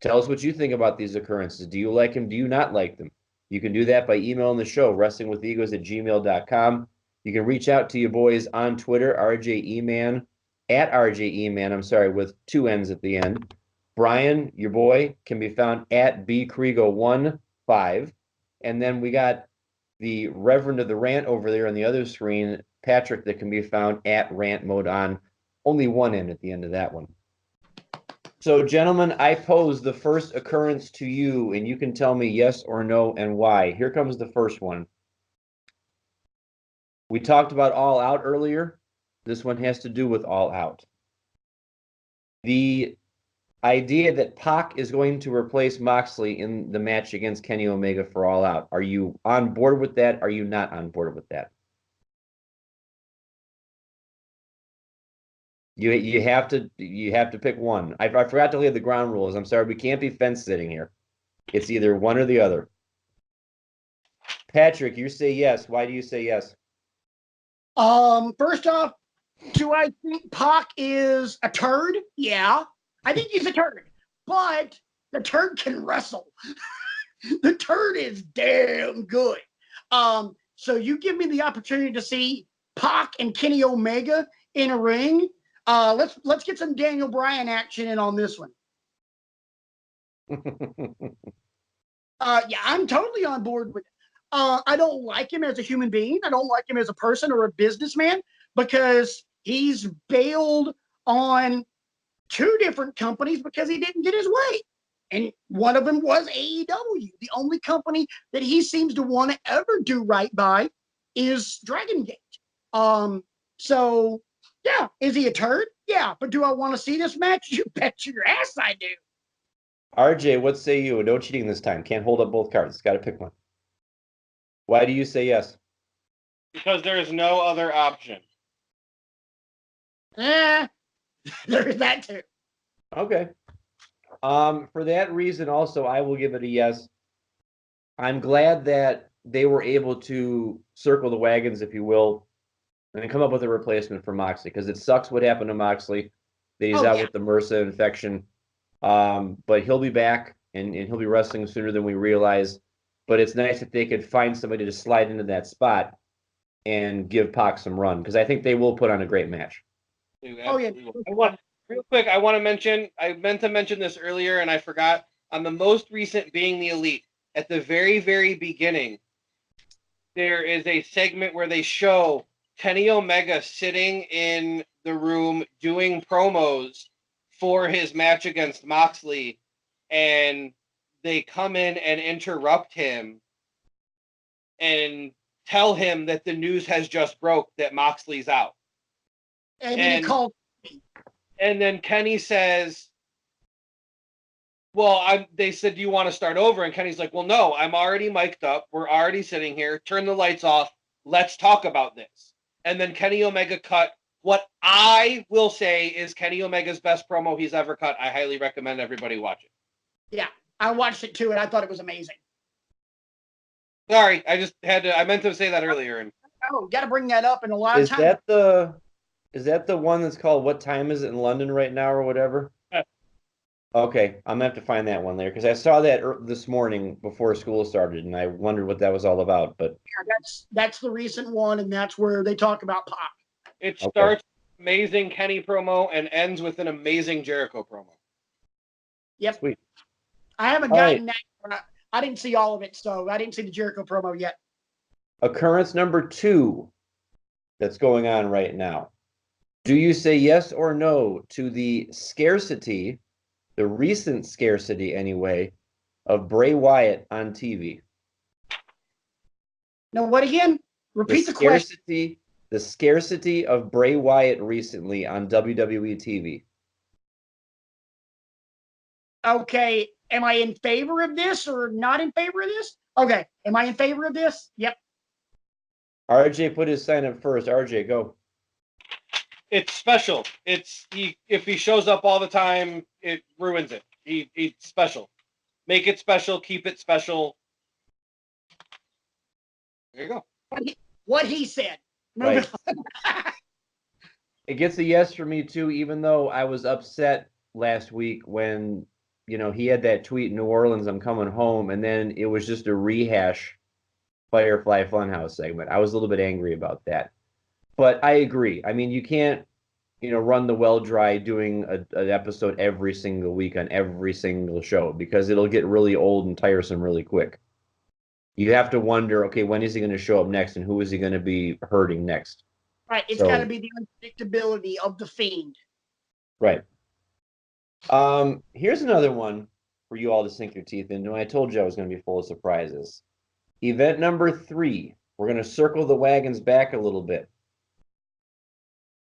[SPEAKER 2] Tell us what you think about these occurrences. Do you like them? Do you not like them? You can do that by emailing the show, wrestlingwithegos@gmail.com. You can reach out to you boys on Twitter, RJ Eman, at RJE Man, I'm sorry, with 2 N's at the end. Brian, your boy, can be found at bkrigo15. And then we got the Reverend of the Rant over there on the other screen, Patrick, that can be found at Rant Mode on. Only 1 N at the end of that one. So, gentlemen, I pose the first occurrence to you, and you can tell me yes or no and why. Here comes the first one. We talked about All Out earlier. This one has to do with All Out. The idea that Pac is going to replace Moxley in the match against Kenny Omega for All Out. Are you on board with that? Are you not on board with that? You have to pick one. I forgot to lay the ground rules. I'm sorry, we can't be fence sitting here. It's either one or the other. Patrick, you say yes. Why do you say yes?
[SPEAKER 1] First off, do I think Pac is a turd? Yeah, I think he's a turd, but the turd can wrestle. The turd is damn good. So you give me the opportunity to see Pac and Kenny Omega in a ring. Let's get some Daniel Bryan action in on this one. Yeah, I'm totally on board with it. I don't like him as a human being. I don't like him as a person or a businessman because he's bailed on 2 different companies because he didn't get his way. And one of them was AEW. The only company that he seems to want to ever do right by is Dragon Gate. So, yeah, is he a turd? Yeah, but do I want to see this match? You bet your ass I do.
[SPEAKER 2] RJ, what say you? No cheating this time. Can't hold up both cards. Got to pick one. Why do you say yes?
[SPEAKER 3] Because there is no other option.
[SPEAKER 1] There's that too.
[SPEAKER 2] Okay. For that reason, also, I will give it a yes. I'm glad that they were able to circle the wagons, if you will, and come up with a replacement for Moxley, because it sucks what happened to Moxley, that he's out with the MRSA infection. But he'll be back, and he'll be wrestling sooner than we realize. But it's nice if they could find somebody to slide into that spot and give Pac some run, because I think they will put on a great match.
[SPEAKER 1] Oh, yeah.
[SPEAKER 3] Real quick, I meant to mention this earlier, and I forgot. On the most recent Being the Elite, at the very, very beginning, there is a segment where they show Kenny Omega sitting in the room doing promos for his match against Moxley, and they come in and interrupt him and tell him that the news has just broke that Moxley's out.
[SPEAKER 1] And then he called.
[SPEAKER 3] And then Kenny says, well, they said, do you want to start over? And Kenny's like, well, no, I'm already mic'd up. We're already sitting here. Turn the lights off. Let's talk about this. And then Kenny Omega cut what I will say is Kenny Omega's best promo he's ever cut. I highly recommend everybody watch it.
[SPEAKER 1] Yeah, I watched it too, and I thought it was amazing.
[SPEAKER 3] Sorry, I meant to say that earlier. And
[SPEAKER 1] got to bring that up in a lot of
[SPEAKER 2] times. Is that the one that's called What Time Is It in London Right Now or whatever?
[SPEAKER 3] Yeah.
[SPEAKER 2] Okay, I'm going to have to find that one later, because I saw that this morning before school started, and I wondered what that was all about. But
[SPEAKER 1] yeah, that's the recent one, and that's where they talk about Pac.
[SPEAKER 3] It starts with an amazing Kenny promo and ends with an amazing Jericho promo.
[SPEAKER 1] Yep.
[SPEAKER 2] Sweet.
[SPEAKER 1] I haven't gotten that. I didn't see all of it, so I didn't see the Jericho promo yet.
[SPEAKER 2] Occurrence number 2 that's going on right now. Do you say yes or no to the scarcity, the recent scarcity anyway, of Bray Wyatt on TV?
[SPEAKER 1] No, what again? Repeat the question.
[SPEAKER 2] The scarcity of Bray Wyatt recently on WWE TV.
[SPEAKER 1] Okay, am I in favor of this or not in favor of this? Okay, am I in favor of this? Yep.
[SPEAKER 3] RJ put his sign up first. RJ, go. It's special. If he shows up all the time, it ruins it. He's special. Make it special. Keep it special. There you go.
[SPEAKER 1] What he said. No,
[SPEAKER 2] right. It gets a yes for me too, even though I was upset last week when, he had that tweet in New Orleans, I'm coming home, and then it was just a rehash Firefly Funhouse segment. I was a little bit angry about that. But I agree. I mean, you can't run the well dry doing an episode every single week on every single show because it'll get really old and tiresome really quick. You have to wonder, okay, when is he going to show up next and who is he going to be hurting next?
[SPEAKER 1] Right. It's got to be the unpredictability of the Fiend.
[SPEAKER 2] Right. Here's another one for you all to sink your teeth into. I told you I was going to be full of surprises. Event number 3. We're going to circle the wagons back a little bit.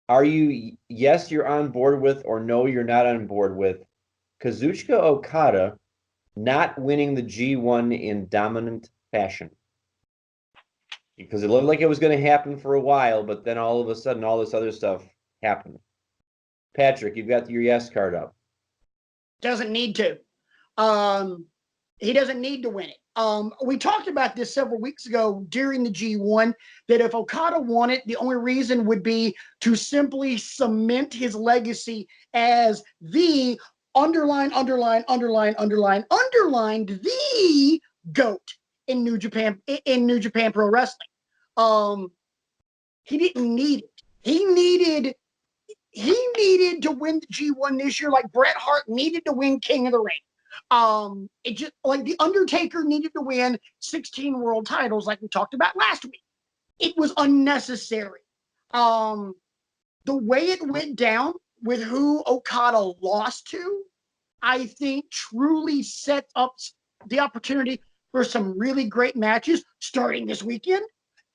[SPEAKER 2] Are you, yes, you're on board with, or no, you're not on board with Kazuchika Okada not winning the G1 in dominant fashion? Because it looked like it was going to happen for a while, but then all of a sudden, all this other stuff happened. Patrick, you've got your yes card up.
[SPEAKER 1] Doesn't need to. He doesn't need to win it. We talked about this several weeks ago during the G1 that if Okada won it, the only reason would be to simply cement his legacy as the underlined the GOAT in New Japan Pro Wrestling. He didn't need it. He needed to win the G1 this year, like Bret Hart needed to win King of the Ring. It just like the Undertaker needed to win 16 world titles, like we talked about last week. It was unnecessary. The way it went down with who Okada lost to, I think truly set up the opportunity for some really great matches starting this weekend.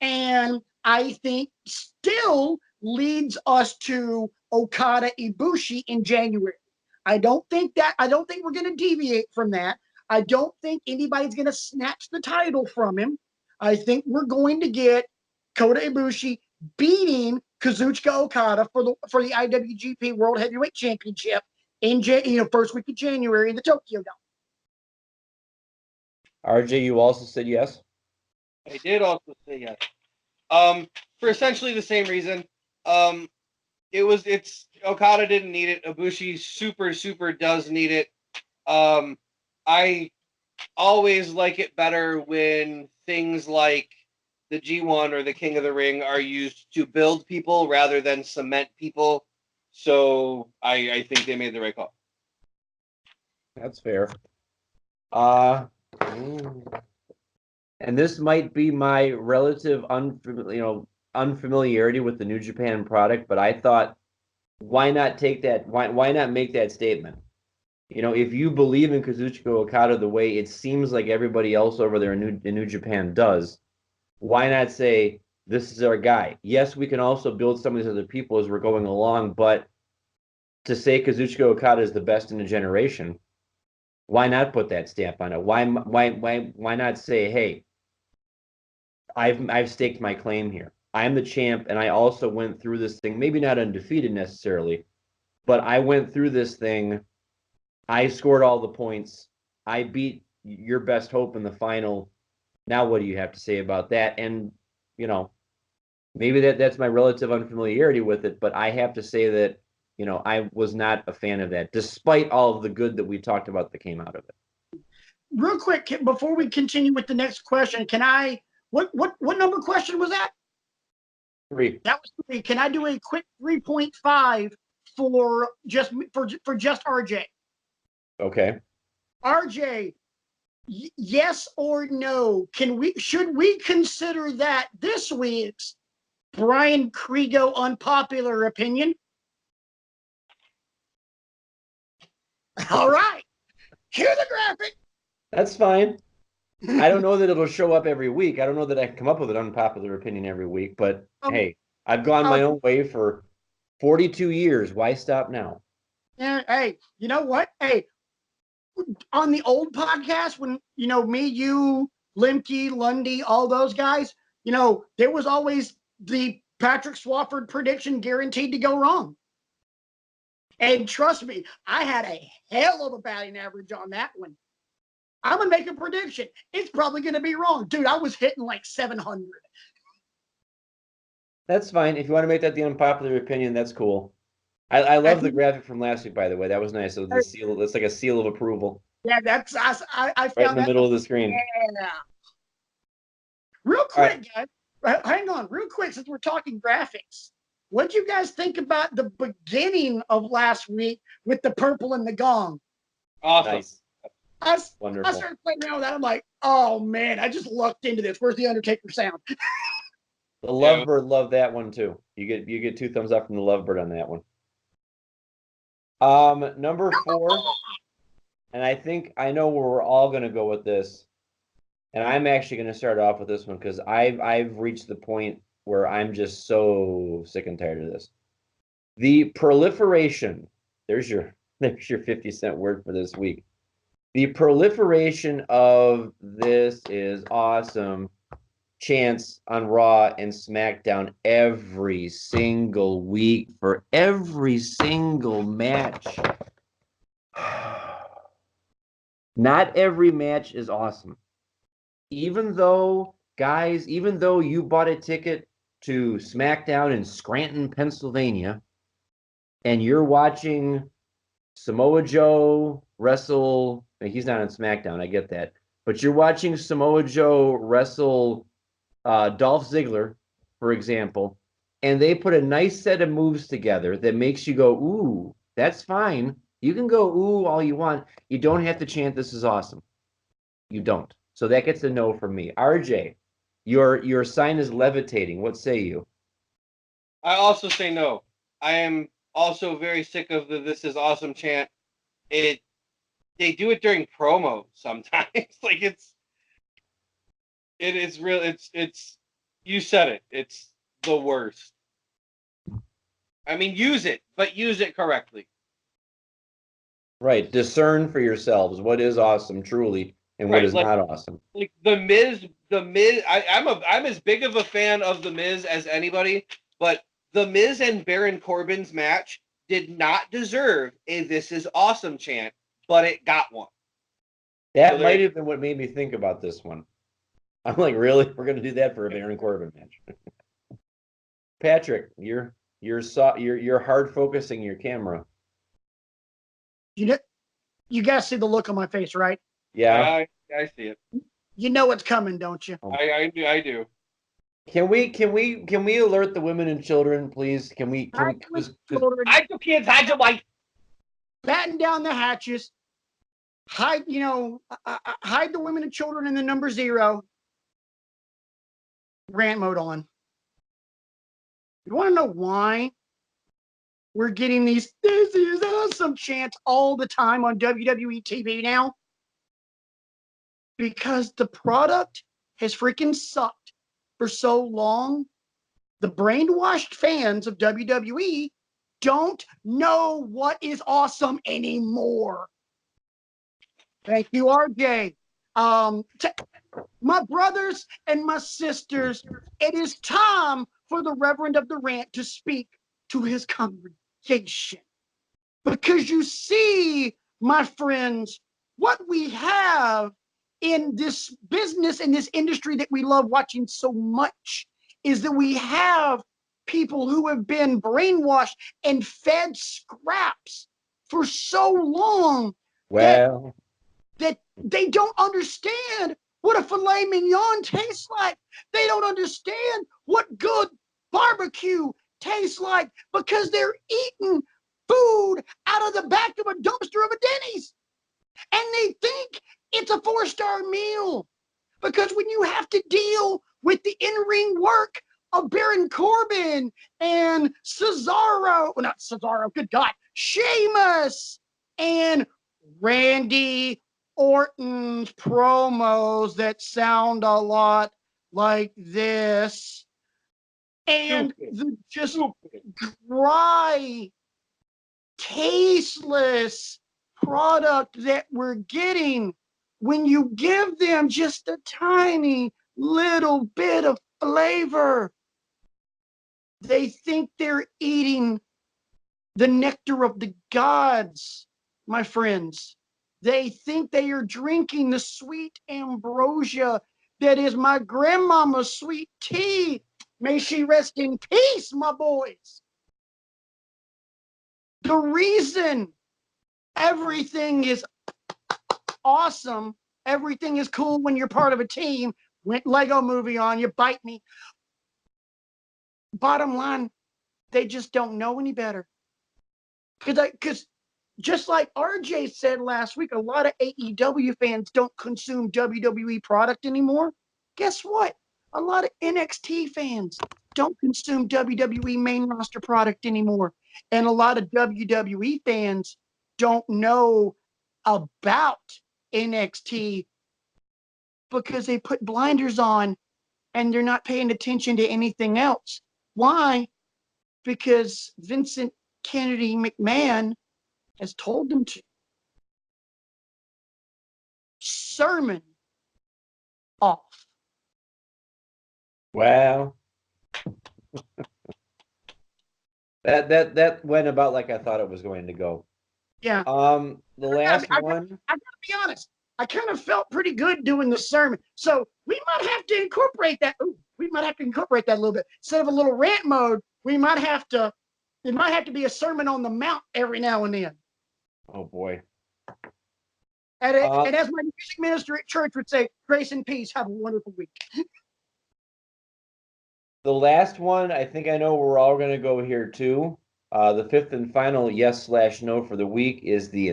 [SPEAKER 1] And I think still leads us to Okada Ibushi in January. I don't think we're going to deviate from that. I don't think anybody's going to snatch the title from him. I think we're going to get Kota Ibushi beating Kazuchika Okada for the IWGP World Heavyweight Championship in first week of January in the Tokyo Dome.
[SPEAKER 2] RJ, you also said yes?
[SPEAKER 3] I did also say yes. For essentially the same reason. It's Okada didn't need it. Ibushi super does need it. I always like it better when things like the G1 or the King of the Ring are used to build people rather than cement people. So I think they made the right call.
[SPEAKER 2] That's fair. And this might be my relative unfamiliarity with the New Japan product, but I thought, why not take that? Why not make that statement? If you believe in Kazuchika Okada the way it seems like everybody else over there in New Japan does, why not say, this is our guy? Yes, we can also build some of these other people as we're going along, but to say Kazuchika Okada is the best in a generation, why not put that stamp on it? Why not say, hey, I've staked my claim here. I'm the champ, and I also went through this thing, maybe not undefeated necessarily, but I went through this thing. I scored all the points. I beat your best hope in the final. Now what do you have to say about that? And, maybe that's my relative unfamiliarity with it, but I have to say that, I was not a fan of that, despite all of the good that we talked about that came out of it.
[SPEAKER 1] Real quick, before we continue with the next question, can I, what number question was that?
[SPEAKER 2] 3.
[SPEAKER 1] That was 3. Can I do a quick 3.5 for just RJ?
[SPEAKER 2] Okay.
[SPEAKER 1] RJ, yes or no? Should we consider that this week's Brian Kriego unpopular opinion? All right. Here's the graphic.
[SPEAKER 2] That's fine. I don't know that it'll show up every week. I don't know that I can come up with an unpopular opinion every week, but hey, I've gone my own way for 42 years. Why stop now?
[SPEAKER 1] Yeah, hey, you know what? Hey, on the old podcast, when, me, you, Limke, Lundy, all those guys, there was always the Patrick Swafford prediction guaranteed to go wrong. And trust me, I had a hell of a batting average on that one. I'm going to make a prediction. It's probably going to be wrong. Dude, I was hitting like 700.
[SPEAKER 2] That's fine. If you want to make that the unpopular opinion, that's cool. I love the graphic from last week, by the way. That was nice. So the seal, it's like a seal of approval.
[SPEAKER 1] Yeah, I found
[SPEAKER 2] right in the middle of the screen.
[SPEAKER 1] Yeah. Real quick, guys. Hang on, real quick, since we're talking graphics. What'd you guys think about the beginning of last week with the purple and the gong?
[SPEAKER 3] Awesome.
[SPEAKER 2] Nice.
[SPEAKER 1] I
[SPEAKER 2] Wonderful.
[SPEAKER 1] started playing around with that. I'm like, oh man, I just lucked into this. Where's the Undertaker sound?
[SPEAKER 2] The Lovebird loved that one too. You get 2 thumbs up from the Lovebird on that one. Number 4, and I think I know where we're all gonna go with this. And I'm actually gonna start off with this one because I've reached the point where I'm just so sick and tired of this. The proliferation, there's your 50-cent word for this week. The proliferation of "this is awesome" chants on Raw and SmackDown every single week for every single match. Not every match is awesome. Even though you bought a ticket to SmackDown in Scranton, Pennsylvania, and you're watching Samoa Joe wrestle, he's not on SmackDown, I get that, but you're watching Samoa Joe wrestle Dolph Ziggler, for example, and they put a nice set of moves together that makes you go, ooh, that's fine. You can go, ooh, all you want. You don't have to chant, "this is awesome." You don't. So that gets a no from me. RJ, your sign is levitating. What say you?
[SPEAKER 3] I also say no. I am also very sick of the "this is awesome" chant. They do it during promo sometimes. Like it is real. It's you said it. It's the worst. I mean, use it, but use it correctly.
[SPEAKER 2] Right. Discern for yourselves what is awesome truly and what is not awesome.
[SPEAKER 3] Like the Miz. I'm as big of a fan of the Miz as anybody, but the Miz and Baron Corbin's match did not deserve a "this is awesome" chant, but it got one.
[SPEAKER 2] That might have been what made me think about this one. I'm like, really? We're going to do that for a Baron Corbin match? Patrick, you're hard focusing your camera.
[SPEAKER 1] You guys see the look on my face, right?
[SPEAKER 2] Yeah,
[SPEAKER 3] I see it.
[SPEAKER 1] You know what's coming, don't you?
[SPEAKER 3] I do.
[SPEAKER 2] Can we alert the women and children, please? Can we
[SPEAKER 1] Children,
[SPEAKER 3] hide your kids, hide your wife.
[SPEAKER 1] Batten down the hatches. Hide the women and children in the number 0. Rant mode on. You want to know why we're getting these "this is awesome" chants all the time on WWE TV now? Because the product has freaking sucked for so long. The brainwashed fans of WWE don't know what is awesome anymore. Thank you, RJ. My brothers and my sisters, it is time for the Reverend of the Rant to speak to his congregation. Because you see, my friends, what we have in this business, in this industry that we love watching so much, is that we have people who have been brainwashed and fed scraps for so long that they don't understand what a filet mignon tastes like. They don't understand what good barbecue tastes like because they're eating food out of the back of a dumpster of a Denny's. And they think it's a 4-star meal. Because when you have to deal with the in-ring work of Baron Corbin and Cesaro, well, not Cesaro, good God, Sheamus and Randy Orton's promos that sound a lot like this, and the just dry, tasteless product that we're getting, when you give them just a tiny little bit of flavor, they think they're eating the nectar of the gods, my friends. They think they are drinking the sweet ambrosia that is my grandmama's sweet tea. May she rest in peace, my boys. The reason everything is awesome, everything is cool when you're part of a team, went Lego movie on you, bite me. Bottom line, They just don't know any better. Because just like RJ said last week, a lot of AEW fans don't consume WWE product anymore. Guess what? A lot of NXT fans don't consume WWE main roster product anymore. And a lot of WWE fans don't know about NXT because they put blinders on and they're not paying attention to anything else. Why? Because Vincent Kennedy McMahon has told them to. Sermon off.
[SPEAKER 2] Well, that went about like I thought it was going to go.
[SPEAKER 1] Yeah.
[SPEAKER 2] The last
[SPEAKER 1] one. I gotta be honest. I kind of felt pretty good doing the sermon. So we might have to incorporate that. We might have to incorporate that a little bit. Instead of a little rant mode, it might have to be a sermon on the mount every now and then.
[SPEAKER 2] Oh boy.
[SPEAKER 1] And as my music minister at church would say, grace and peace, have a wonderful week.
[SPEAKER 2] The last one, I think I know we're all going to go here too. The fifth and final yes/no for the week is the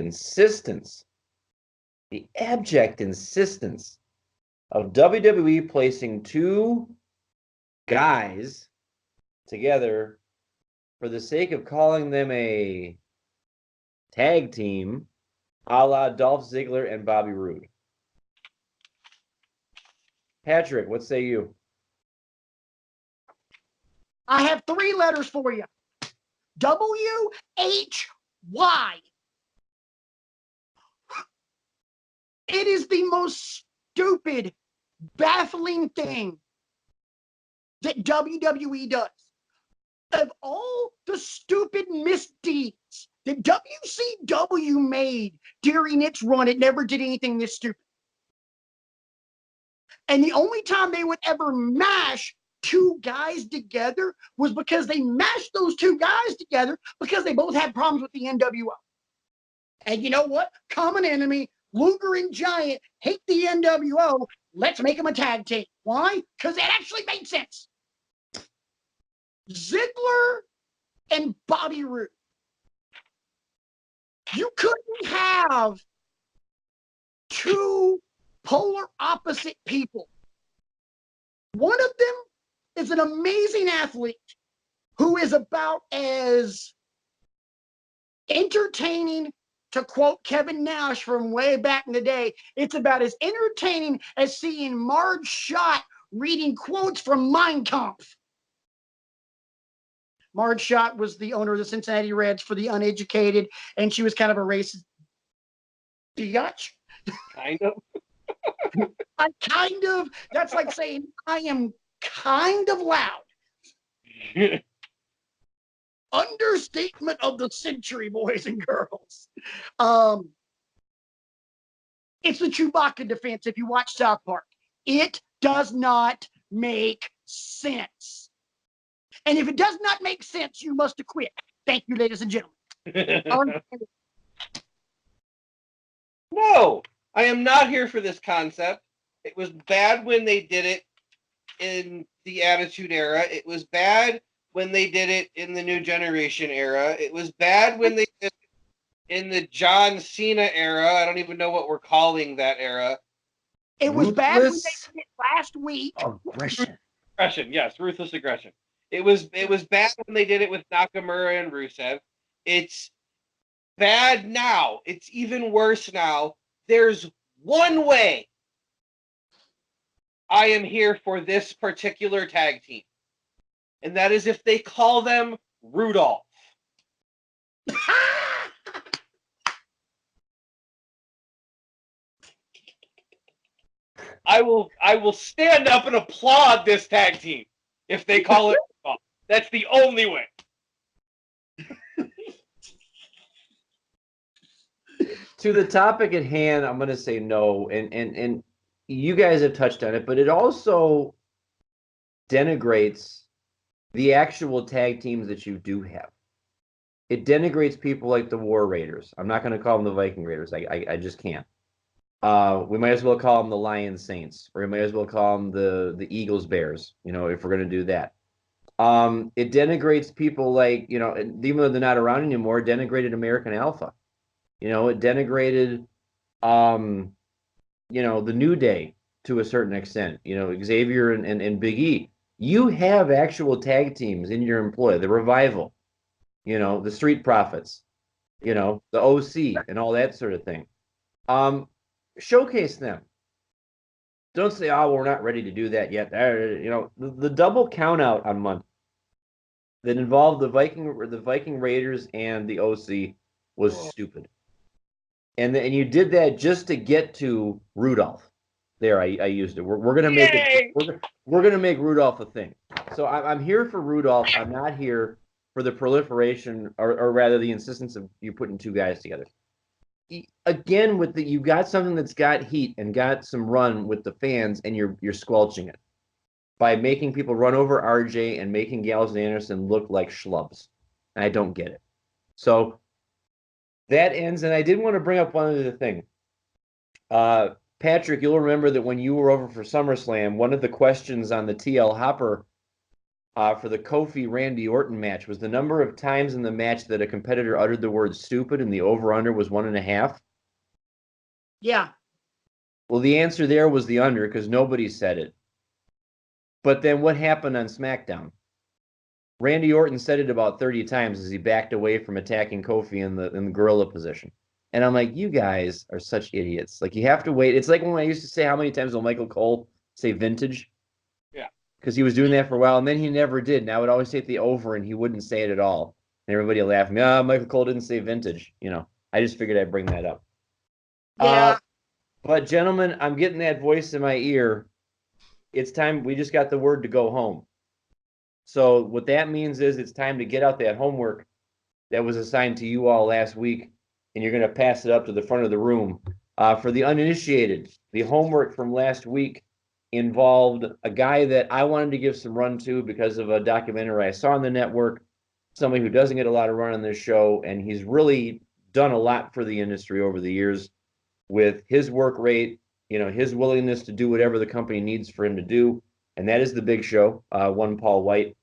[SPEAKER 2] abject insistence of WWE placing two guys together for the sake of calling them a tag team, a la Dolph Ziggler and Bobby Roode. Patrick, what say you?
[SPEAKER 1] I have 3 letters for you. WHY. It is the most stupid, baffling thing that WWE does. Of all the stupid misdeeds that WCW made during its run, it never did anything this stupid. And the only time they would ever mash 2 guys together was because they mashed those 2 guys together because they both had problems with the NWO. And you know what? Common enemy, Luger and Giant hate the NWO. Let's make them a tag team. Why? Because it actually made sense. Ziggler and Bobby Roode. You couldn't have 2 polar opposite people. One of them is an amazing athlete who is about as entertaining, to quote Kevin Nash from way back in the day, it's about as entertaining as seeing Marge Schott reading quotes from Mein Kampf. Marge Schott was the owner of the Cincinnati Reds for the uneducated, and she was kind of a racist biatch.
[SPEAKER 3] Kind of.
[SPEAKER 1] That's like saying I am kind of loud. Understatement of the century, boys and girls. It's the Chewbacca defense if you watch South Park. It does not make sense. And if it does not make sense, you must acquit. Thank you, ladies and gentlemen.
[SPEAKER 3] No, I am not here for this concept. It was bad when they did it in the Attitude Era. It was bad when they did it in the New Generation era. It was bad when they did it in the John Cena era. I don't even know what we're calling that era.
[SPEAKER 1] It was bad when they did it last week.
[SPEAKER 2] Aggression.
[SPEAKER 3] Yes, ruthless aggression. It was bad when they did it with Nakamura and Rusev. It's bad now. It's even worse now. There's one way I am here for this particular tag team. And that is if they call them Rudolph. I will stand up and applaud this tag team if they call it Rudolph. That's the only way.
[SPEAKER 2] To the topic at hand, I'm going to say no, and you guys have touched on it, but it also denigrates the actual tag teams that you do have. It denigrates people like the War Raiders. I'm not going to call them the Viking Raiders. I just can't. We might as well call them the Lion Saints, or we might as well call them the Eagles Bears, if we're going to do that. It denigrates people like, even though they're not around anymore, it denigrated American Alpha. It denigrated, the New Day to a certain extent. Xavier and Big E. You have actual tag teams in your employ, the Revival, the Street Profits, the OC and all that sort of thing. Showcase them. Don't say, "Oh, we're not ready to do that yet." The double count out on Monday that involved the Viking Raiders and the OC was stupid. And you did that just to get to Rudolph. There, I used it. We're gonna make it. We're gonna make Rudolph a thing. So I'm here for Rudolph. I'm not here for the proliferation, or rather, the insistence of you putting two guys together. Again, you got something that's got heat and got some run with the fans, and you're squelching it by making people run over RJ and making Gallows and Anderson look like schlubs. And I don't get it. So that ends, and I did want to bring up one other thing. Patrick, you'll remember that when you were over for SummerSlam, one of the questions on the TL Hopper for the Kofi Randy Orton match was the number of times in the match that a competitor uttered the word stupid, and the over-under was 1.5.
[SPEAKER 1] Yeah.
[SPEAKER 2] Well, the answer there was the under, because nobody said it. But then what happened on SmackDown? Randy Orton said it about 30 times as he backed away from attacking Kofi in the gorilla position. And I'm like, you guys are such idiots. Like, you have to wait. It's like when I used to say, how many times will Michael Cole say vintage?
[SPEAKER 3] Yeah.
[SPEAKER 2] Because he was doing that for a while, and then he never did. And I would always take the over, and he wouldn't say it at all. And everybody would laugh at me. Michael Cole didn't say vintage. I just figured I'd bring that up.
[SPEAKER 1] Yeah.
[SPEAKER 2] But, gentlemen, I'm getting that voice in my ear. It's time. We just got the word to go home. So what that means is it's time to get out that homework that was assigned to you all last week, and you're going to pass it up to the front of the room. For the uninitiated, the homework from last week involved a guy that I wanted to give some run to because of a documentary I saw on the network, somebody who doesn't get a lot of run on this show, and he's really done a lot for the industry over the years with his work rate, his willingness to do whatever the company needs for him to do, and that is the Big Show, one Paul White.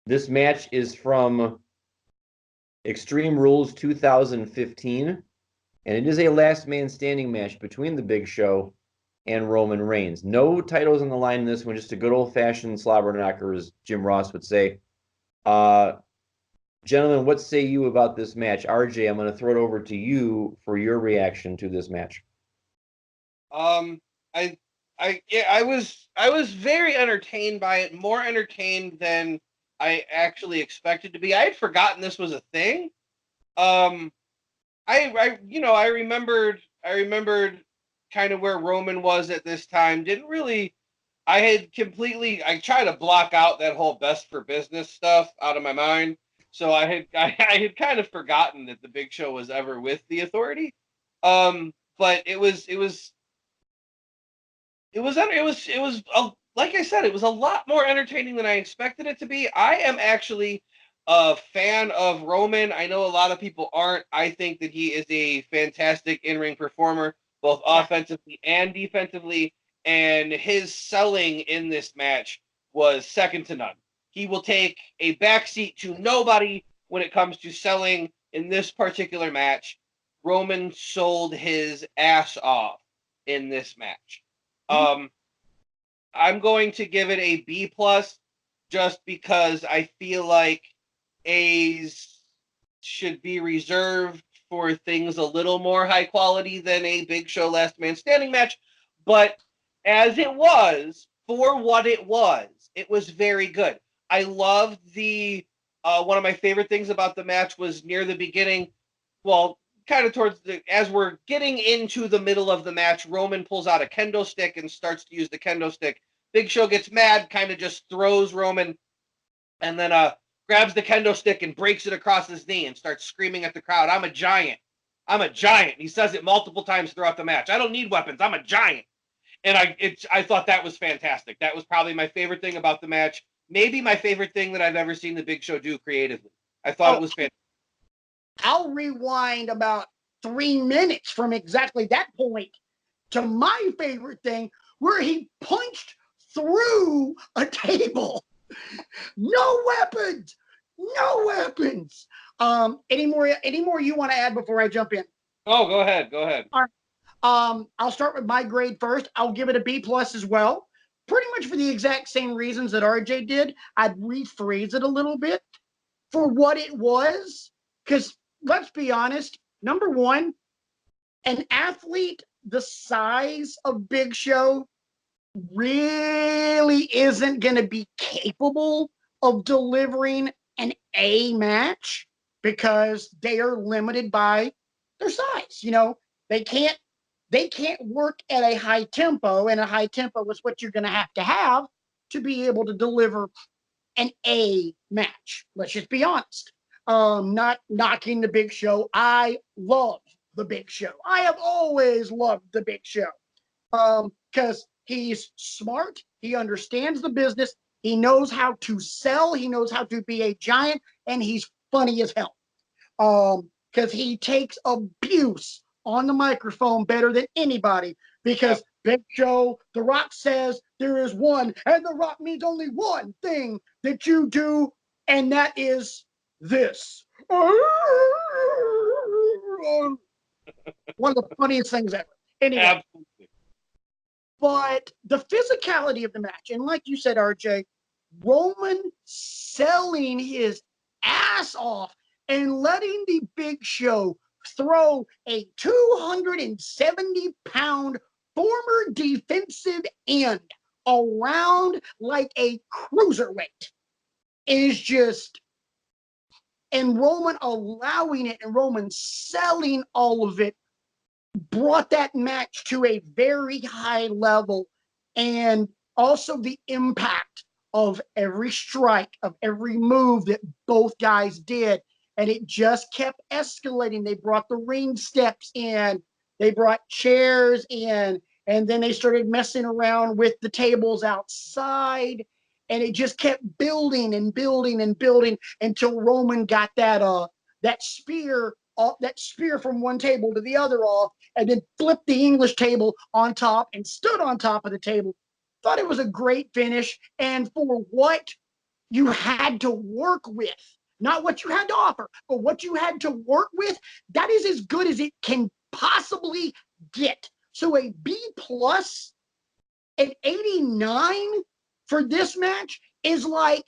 [SPEAKER 2] This match is from Extreme Rules 2015, and it is a last man standing match between the Big Show and Roman Reigns. No titles on the line in this one, just a good old-fashioned slobber knocker, as Jim Ross would say. Gentlemen, what say you about this match? RJ, I'm going to throw it over to you for your reaction to this match.
[SPEAKER 3] I was very entertained by it, more entertained than I actually expected to be. I had forgotten this was a thing. I remembered kind of where Roman was at this time. I tried to block out that whole best for business stuff out of my mind. So I had kind of forgotten that the Big Show was ever with the Authority. But it was like I said, it was a lot more entertaining than I expected it to be. I am actually a fan of Roman. I know a lot of people aren't. I think that he is a fantastic in-ring performer, both offensively and defensively, and his selling in this match was second to none. He will take a backseat to nobody when it comes to selling in this particular match. Roman sold his ass off in this match. I'm going to give it a B+ just because I feel like A's should be reserved for things a little more high quality than a Big Show last man standing match. But as it was, for what it was very good. I loved one of my favorite things about the match was near the beginning, well, kind of as we're getting into the middle of the match, Roman pulls out a kendo stick and starts to use the kendo stick. Big Show gets mad, kind of just throws Roman, and then grabs the kendo stick and breaks it across his knee and starts screaming at the crowd, "I'm a giant. I'm a giant." He says it multiple times throughout the match. "I don't need weapons. I'm a giant." And I thought that was fantastic. That was probably my favorite thing about the match. Maybe my favorite thing that I've ever seen the Big Show do creatively. I thought it was fantastic.
[SPEAKER 1] I'll rewind about 3 minutes from exactly that point to my favorite thing, where he punched through a table. No weapons. No weapons. Any more you want to add before I jump in?
[SPEAKER 3] Oh, go ahead. Go ahead.
[SPEAKER 1] All right. I'll start with my grade first. I'll give it a B+ as well. Pretty much for the exact same reasons that RJ did. I'd rephrase it a little bit for what it was. Because let's be honest, number one, an athlete the size of Big Show really isn't going to be capable of delivering an A match because they are limited by their size. You know, they can't work at a high tempo, and a high tempo is what you're going to have to be able to deliver an A match. Let's just be honest. Not knocking the Big Show. I love the Big Show. I have always loved the Big Show because he's smart. He understands the business. He knows how to sell. He knows how to be a giant, and he's funny as hell. Because he takes abuse on the microphone better than anybody. Because Big Show, The Rock says there is one, and The Rock means only one thing that you do, and that is this. One of the funniest things ever. Anyway.
[SPEAKER 3] Absolutely.
[SPEAKER 1] But the physicality of the match, and like you said, RJ, Roman selling his ass off and letting the Big Show throw a 270-pound former defensive end around like a cruiserweight is just, and Roman allowing it and Roman selling all of it brought that match to a very high level. And also the impact of every strike, of every move that both guys did. And it just kept escalating. They brought the ring steps in, they brought chairs in, and then they started messing around with the tables outside. And it just kept building and building and building until Roman got that spear from one table to the other off, and then flipped the English table on top and stood on top of the table. Thought it was a great finish, and for what you had to work with, not what you had to offer, but what you had to work with, that is as good as it can possibly get. So a B+, an 89 for this match is like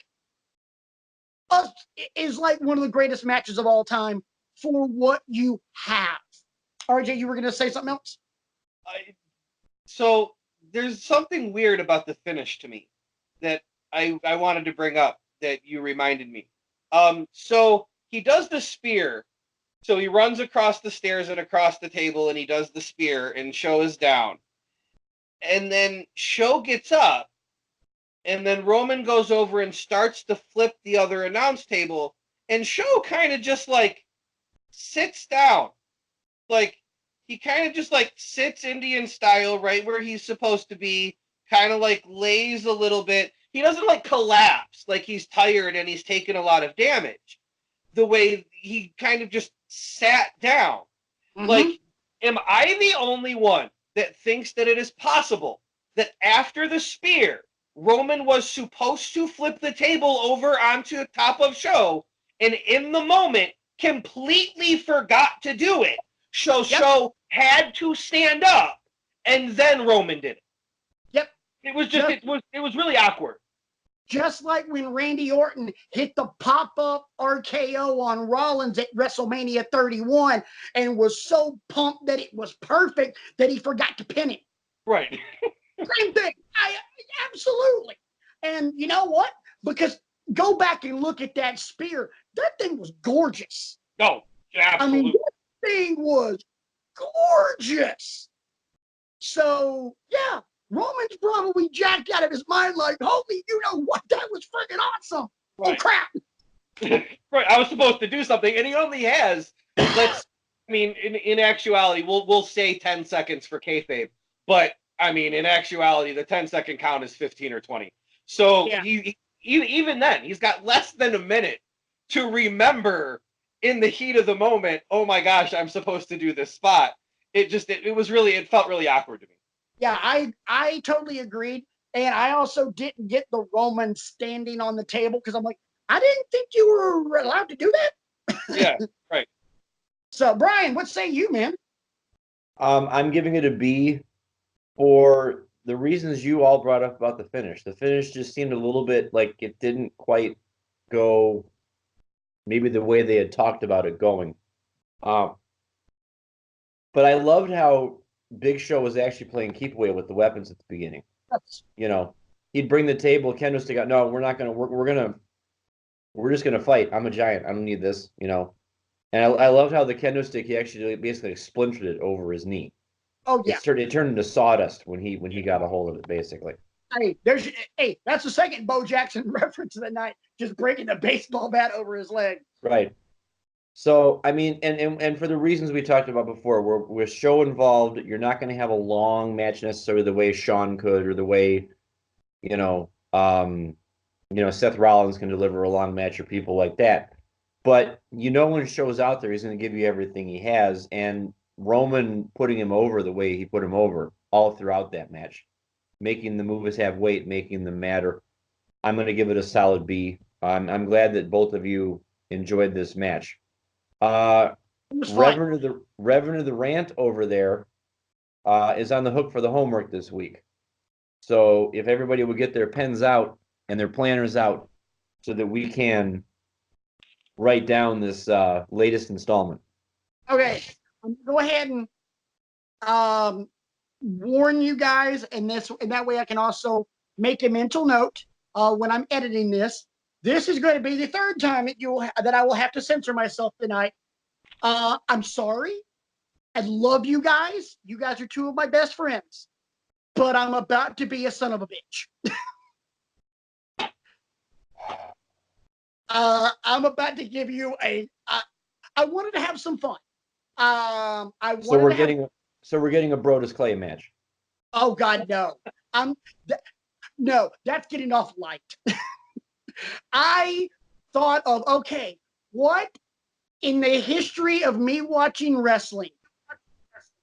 [SPEAKER 1] one of the greatest matches of all time for what you have. RJ, you were going to say something else?
[SPEAKER 3] So there's something weird about the finish to me that I wanted to bring up that you reminded me. So he does the spear. So he runs across the stairs and across the table, and he does the spear, and Show is down. And then Show gets up, and then Roman goes over and starts to flip the other announce table, and Show kind of just like sits down. Like, he kind of just like sits Indian style right where he's supposed to be, kind of like lays a little bit. He doesn't like collapse like he's tired and he's taken a lot of damage. The way he kind of just sat down. Mm-hmm. Like, am I the only one that thinks that it is possible that after the spear, Roman was supposed to flip the table over onto the top of Show, and in the moment completely forgot to do it? So Show had to stand up, and then Roman did it.
[SPEAKER 1] Yep.
[SPEAKER 3] It was just it was really awkward.
[SPEAKER 1] Just like when Randy Orton hit the pop-up RKO on Rollins at WrestleMania 31 and was so pumped that it was perfect that he forgot to pin it.
[SPEAKER 3] Right.
[SPEAKER 1] Same thing. Absolutely. And you know what? Because go back and look at that spear. That thing was gorgeous.
[SPEAKER 3] No, absolutely.
[SPEAKER 1] I mean, that thing was gorgeous. So, yeah. Roman's probably jacked out of his mind like, holy, you know what? That was freaking awesome. Right. Oh, crap.
[SPEAKER 3] Right. I was supposed to do something, and he only has, in actuality, we'll say 10 seconds for kayfabe. But, I mean, in actuality, the 10-second count is 15 or 20. So, he even then, he's got less than a minute to remember in the heat of the moment, oh my gosh, I'm supposed to do this spot. It felt really awkward to me.
[SPEAKER 1] Yeah, I totally agreed. And I also didn't get the Roman standing on the table because I'm like, I didn't think you were allowed to do that.
[SPEAKER 3] Yeah, right.
[SPEAKER 1] So, Brian, what say you, man?
[SPEAKER 2] I'm giving it a B for the reasons you all brought up about the finish. The finish just seemed a little bit like it didn't quite go maybe the way they had talked about it going. But I loved how Big Show was actually playing keep away with the weapons at the beginning. You know, he'd bring the table, Kendo stick out. No, we're not gonna. We're just gonna fight. I'm a giant. I don't need this. You know. And I loved how the kendo stick, he actually basically splintered it over his knee.
[SPEAKER 1] Oh yeah,
[SPEAKER 2] it turned into sawdust when he got a hold of it, basically.
[SPEAKER 1] Hey, that's the second Bo Jackson reference of the night, just breaking the baseball bat over his leg.
[SPEAKER 2] Right. So I mean, and for the reasons we talked about before, we're Show involved. You're not going to have a long match necessarily the way Shawn could, or the way, you know, Seth Rollins can deliver a long match, or people like that. But when Show's out there, he's going to give you everything he has. And Roman putting him over the way he put him over all throughout that match, making the moves have weight, making them matter. I'm going to give it a solid B. I'm glad that both of you enjoyed this match. Reverend of the Rant over there is on the hook for the homework this week. So if everybody would get their pens out and their planners out so that we can write down this latest installment.
[SPEAKER 1] Okay, go ahead and warn you guys, and that way I can also make a mental note when I'm editing this. This is going to be the third time that I will have to censor myself tonight. I'm sorry. I love you guys. You guys are two of my best friends, but I'm about to be a son of a bitch. I'm about to give you I wanted to have some fun.
[SPEAKER 2] So we're getting a Brodus Clay match.
[SPEAKER 1] Oh God, no! No, that's getting off light. I thought of, okay, what in the history of me watching wrestling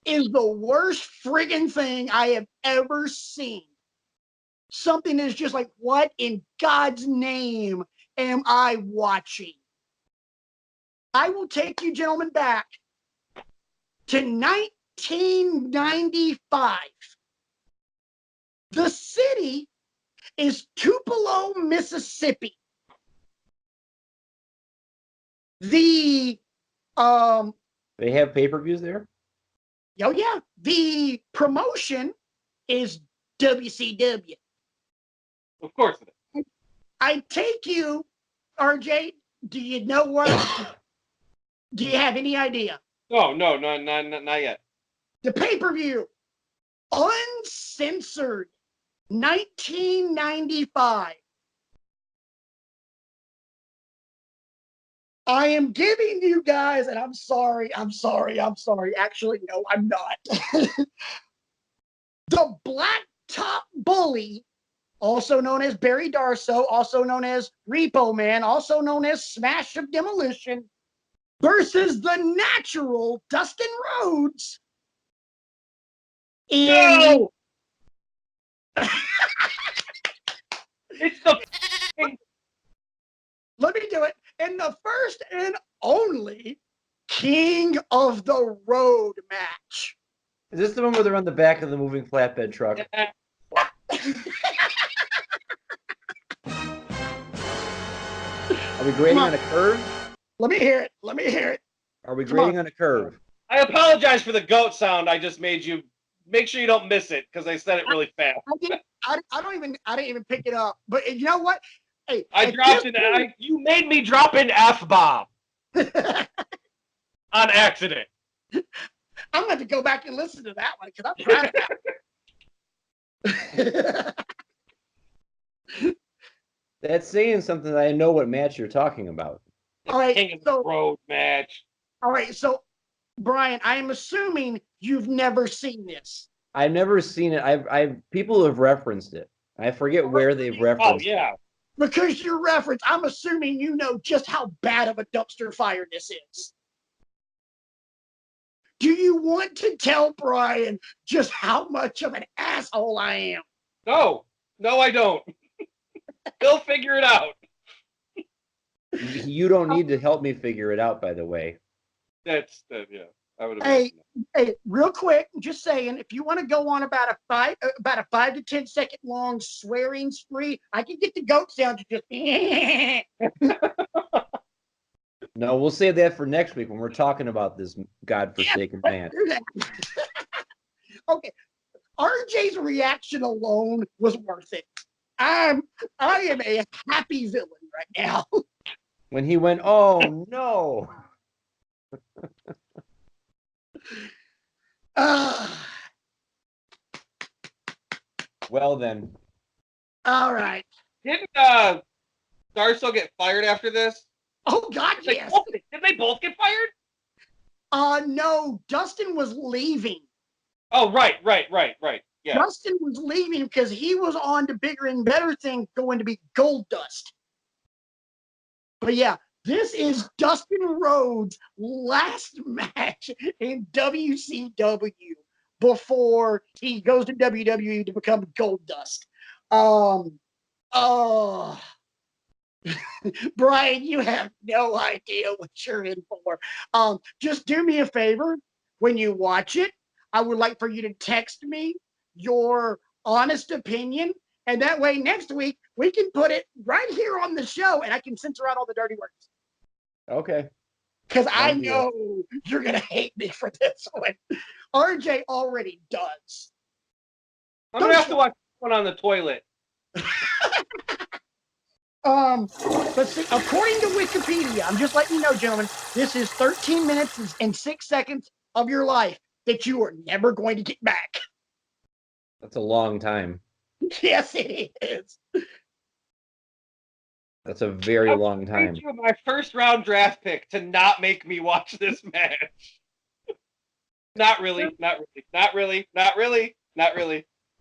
[SPEAKER 1] is the worst friggin' thing I have ever seen? Something is just like, what in God's name am I watching? I will take you gentlemen back to 1995. The city is Tupelo, Mississippi. They
[SPEAKER 2] have pay-per-views there?
[SPEAKER 1] Oh yeah. The promotion is WCW.
[SPEAKER 3] Of course it is.
[SPEAKER 1] I take you, RJ, do you know what? Do you have any idea?
[SPEAKER 3] No, not yet.
[SPEAKER 1] The pay-per-view, uncensored, 1995. I am giving you guys, and I'm sorry. Actually, no, I'm not. The Blacktop Bully, also known as Barry Darso, also known as Repo Man, also known as Smash of Demolition, versus the Natural Dustin Rhodes.
[SPEAKER 3] No! It's the
[SPEAKER 1] Let me do it. In the first and only King of the Road match.
[SPEAKER 2] Is this the one where they're on the back of the moving flatbed truck?
[SPEAKER 3] Yeah.
[SPEAKER 2] Are we grading on a curve?
[SPEAKER 1] Let me hear it.
[SPEAKER 2] Are we grading on a curve?
[SPEAKER 3] I apologize for the goat sound I just made you. Make sure you don't miss it because I said it really fast.
[SPEAKER 1] I didn't even pick it up. But you know what? Hey,
[SPEAKER 3] you made me drop an F-bomb on accident.
[SPEAKER 1] I'm going to go back and listen to that one because I'm proud of that.
[SPEAKER 2] That's saying something that I know what match you're talking about.
[SPEAKER 1] All right,
[SPEAKER 3] King of the Road match.
[SPEAKER 1] All right, so Brian, I am assuming you've never seen this.
[SPEAKER 2] I've never seen it. I've people have referenced it. I forget where they've referenced.
[SPEAKER 3] Oh yeah.
[SPEAKER 1] Because your reference, I'm assuming you know just how bad of a dumpster fire this is. Do you want to tell Brian just how much of an asshole I am?
[SPEAKER 3] No. No, I don't. He'll figure it out.
[SPEAKER 2] You don't need to help me figure it out, by the way.
[SPEAKER 3] Yeah. I would have.
[SPEAKER 1] Hey, real quick, just saying, if you want to go on about a 5 to 10 second long swearing spree, I can get the goat sound to just.
[SPEAKER 2] No, we'll save that for next week when we're talking about this godforsaken man.
[SPEAKER 1] Okay, RJ's reaction alone was worth it. I am a happy villain right now.
[SPEAKER 2] When he went, oh no. Well then.
[SPEAKER 1] All right.
[SPEAKER 3] Didn't Darso get fired after this?
[SPEAKER 1] Oh God, yes.
[SPEAKER 3] Did they both get fired?
[SPEAKER 1] No, Dustin was leaving.
[SPEAKER 3] Oh, right. Yeah.
[SPEAKER 1] Dustin was leaving because he was on to bigger and better things, going to be Gold Dust. But yeah, this is Dustin Rhodes' last match in WCW before he goes to WWE to become Gold Dust. Brian, you have no idea what you're in for. Just do me a favor. When you watch it, I would like for you to text me your honest opinion. And that way next week, we can put it right here on the show and I can censor out all the dirty words.
[SPEAKER 2] Okay.
[SPEAKER 1] Because I know you're going to hate me for this one. RJ already does.
[SPEAKER 3] I'm going to have to watch one on the toilet.
[SPEAKER 1] But see, according to Wikipedia, I'm just letting you know, gentlemen, this is 13 minutes and 6 seconds of your life that you are never going to get back.
[SPEAKER 2] That's a long time.
[SPEAKER 1] Yes, it is.
[SPEAKER 2] That's a very long time.
[SPEAKER 3] You my first round draft pick to not make me watch this match. Not really.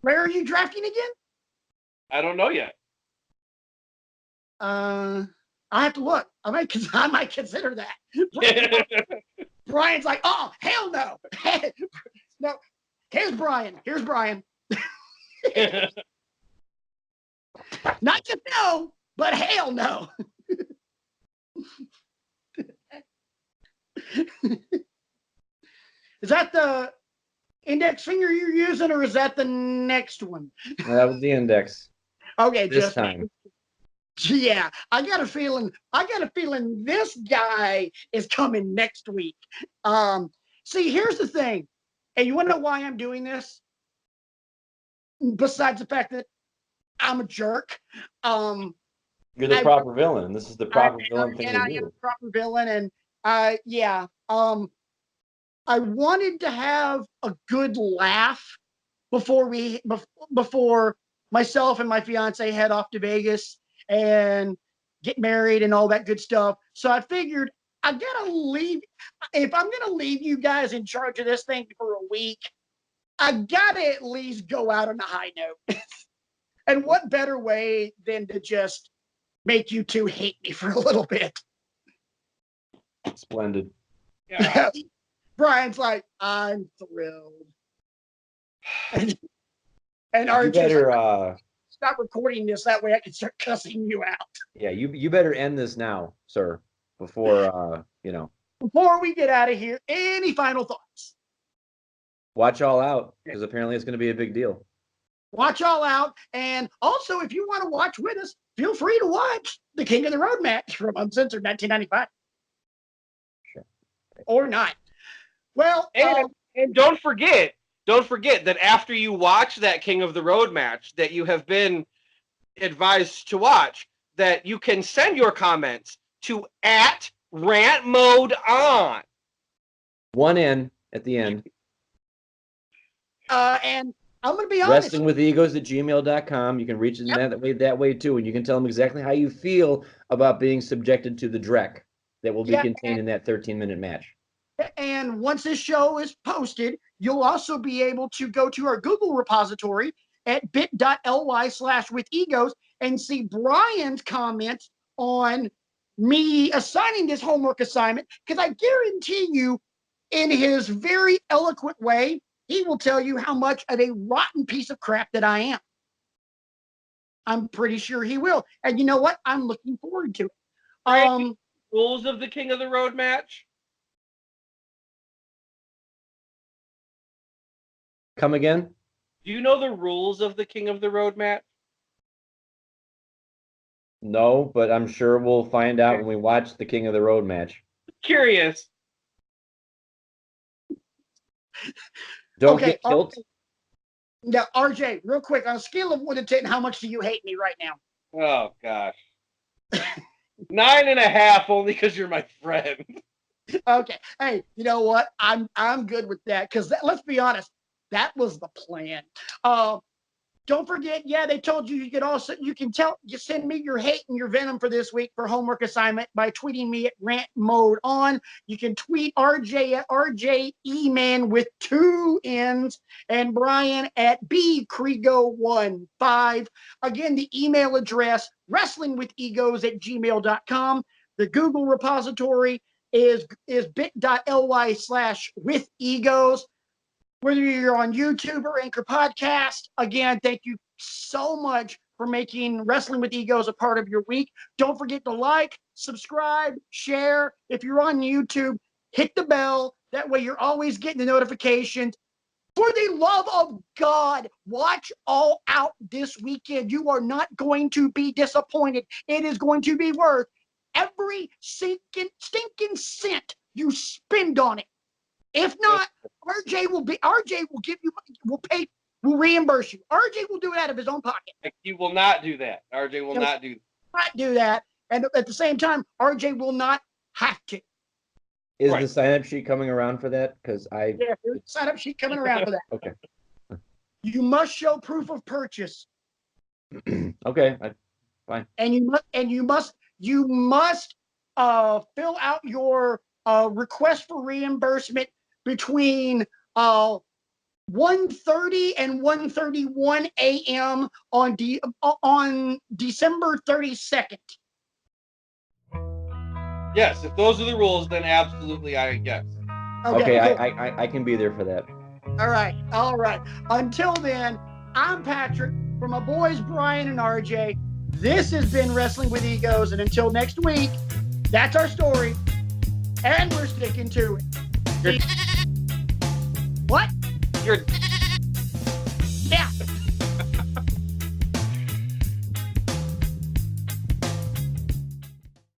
[SPEAKER 1] Where are you drafting again?
[SPEAKER 3] I don't know yet.
[SPEAKER 1] I have to look. I might consider that. Brian's like, oh, hell no. No. Here's Brian. Not just no, but hell no. Is that the index finger you're using, or is that the next one?
[SPEAKER 2] No, that was the index.
[SPEAKER 1] Okay,
[SPEAKER 2] this time.
[SPEAKER 1] Yeah, I got a feeling this guy is coming next week. See, here's the thing, and you want to know why I'm doing this? Besides the fact that I'm a jerk.
[SPEAKER 2] You're the proper villain. This is the proper villain thing to do.
[SPEAKER 1] I am the proper villain, and yeah. I wanted to have a good laugh before myself and my fiance head off to Vegas and get married and all that good stuff. So I figured I gotta leave. If I'm gonna leave you guys in charge of this thing for a week, I gotta at least go out on a high note. And what better way than to just make you two hate me for a little bit?
[SPEAKER 2] Splendid.
[SPEAKER 3] Yeah.
[SPEAKER 1] Brian's like, I'm thrilled. And
[SPEAKER 2] you better
[SPEAKER 1] stop recording this, that way I can start cussing you out.
[SPEAKER 2] Yeah, you better end this now, sir, before
[SPEAKER 1] Before we get out of here, any final thoughts?
[SPEAKER 2] Watch All Out, because apparently it's going to be a big deal.
[SPEAKER 1] Watch All Out, and also if you want to watch with us, feel free to watch the King of the Road match from Uncensored 1995.
[SPEAKER 2] Sure.
[SPEAKER 1] Or not. Well,
[SPEAKER 3] and don't forget that after you watch that King of the Road match that you have been advised to watch, that you can send your comments to @rantmodeon.
[SPEAKER 2] One N at the end.
[SPEAKER 1] And I'm going to be honest.
[SPEAKER 2] WrestlingWithEgos@gmail.com. You can reach us that way too, and you can tell them exactly how you feel about being subjected to the dreck that will be contained in that 13-minute match.
[SPEAKER 1] And once this show is posted, you'll also be able to go to our Google repository at bit.ly/withegos and see Brian's comments on me assigning this homework assignment, because I guarantee you, in his very eloquent way, he will tell you how much of a rotten piece of crap that I am. I'm pretty sure he will. And you know what? I'm looking forward to it.
[SPEAKER 3] Rules of the King of the Road match?
[SPEAKER 2] Come again?
[SPEAKER 3] Do you know the rules of the King of the Road match?
[SPEAKER 2] No, but I'm sure we'll find out when we watch the King of the Road match.
[SPEAKER 3] Curious.
[SPEAKER 2] Don't get tilt.
[SPEAKER 1] Now, RJ, real quick, on a scale of 1 to 10, how much do you hate me right now?
[SPEAKER 3] Oh, gosh. 9.5, only because you're my friend.
[SPEAKER 1] Okay. Hey, you know what? I'm good with that, because let's be honest, that was the plan. Don't forget, they told you you can send me your hate and your venom for this week for homework assignment by tweeting me at rant mode on. You can tweet RJ at RJ Eman with 2 N's and Brian at bkrigo15. Again, the email address wrestlingwithegos@gmail.com. The Google repository is bit.ly/withegos. Whether you're on YouTube or Anchor Podcast, again, thank you so much for making Wrestling with Egos a part of your week. Don't forget to like, subscribe, share. If you're on YouTube, hit the bell. That way you're always getting the notifications. For the love of God, watch All Out this weekend. You are not going to be disappointed. It is going to be worth every stinking cent you spend on it. If not, RJ will reimburse you. RJ will do it out of his own pocket.
[SPEAKER 3] He will not do that. RJ will not do
[SPEAKER 1] that. And at the same time, RJ will not have to.
[SPEAKER 2] Is the sign-up sheet coming around for that? Because
[SPEAKER 1] there's a sign-up sheet coming around for that.
[SPEAKER 2] Okay.
[SPEAKER 1] You must show proof of purchase.
[SPEAKER 2] Okay, fine.
[SPEAKER 1] And you must fill out your request for reimbursement between 1:30 and 1:31 a.m. on December 32nd.
[SPEAKER 3] Yes, if those are the rules, then absolutely, I guess.
[SPEAKER 2] Okay, I can be there for that.
[SPEAKER 1] All right. Until then, I'm Patrick. For my boys Brian and RJ, this has been Wrestling with Egos, and until next week, that's our story, and we're sticking to it. What?
[SPEAKER 3] You're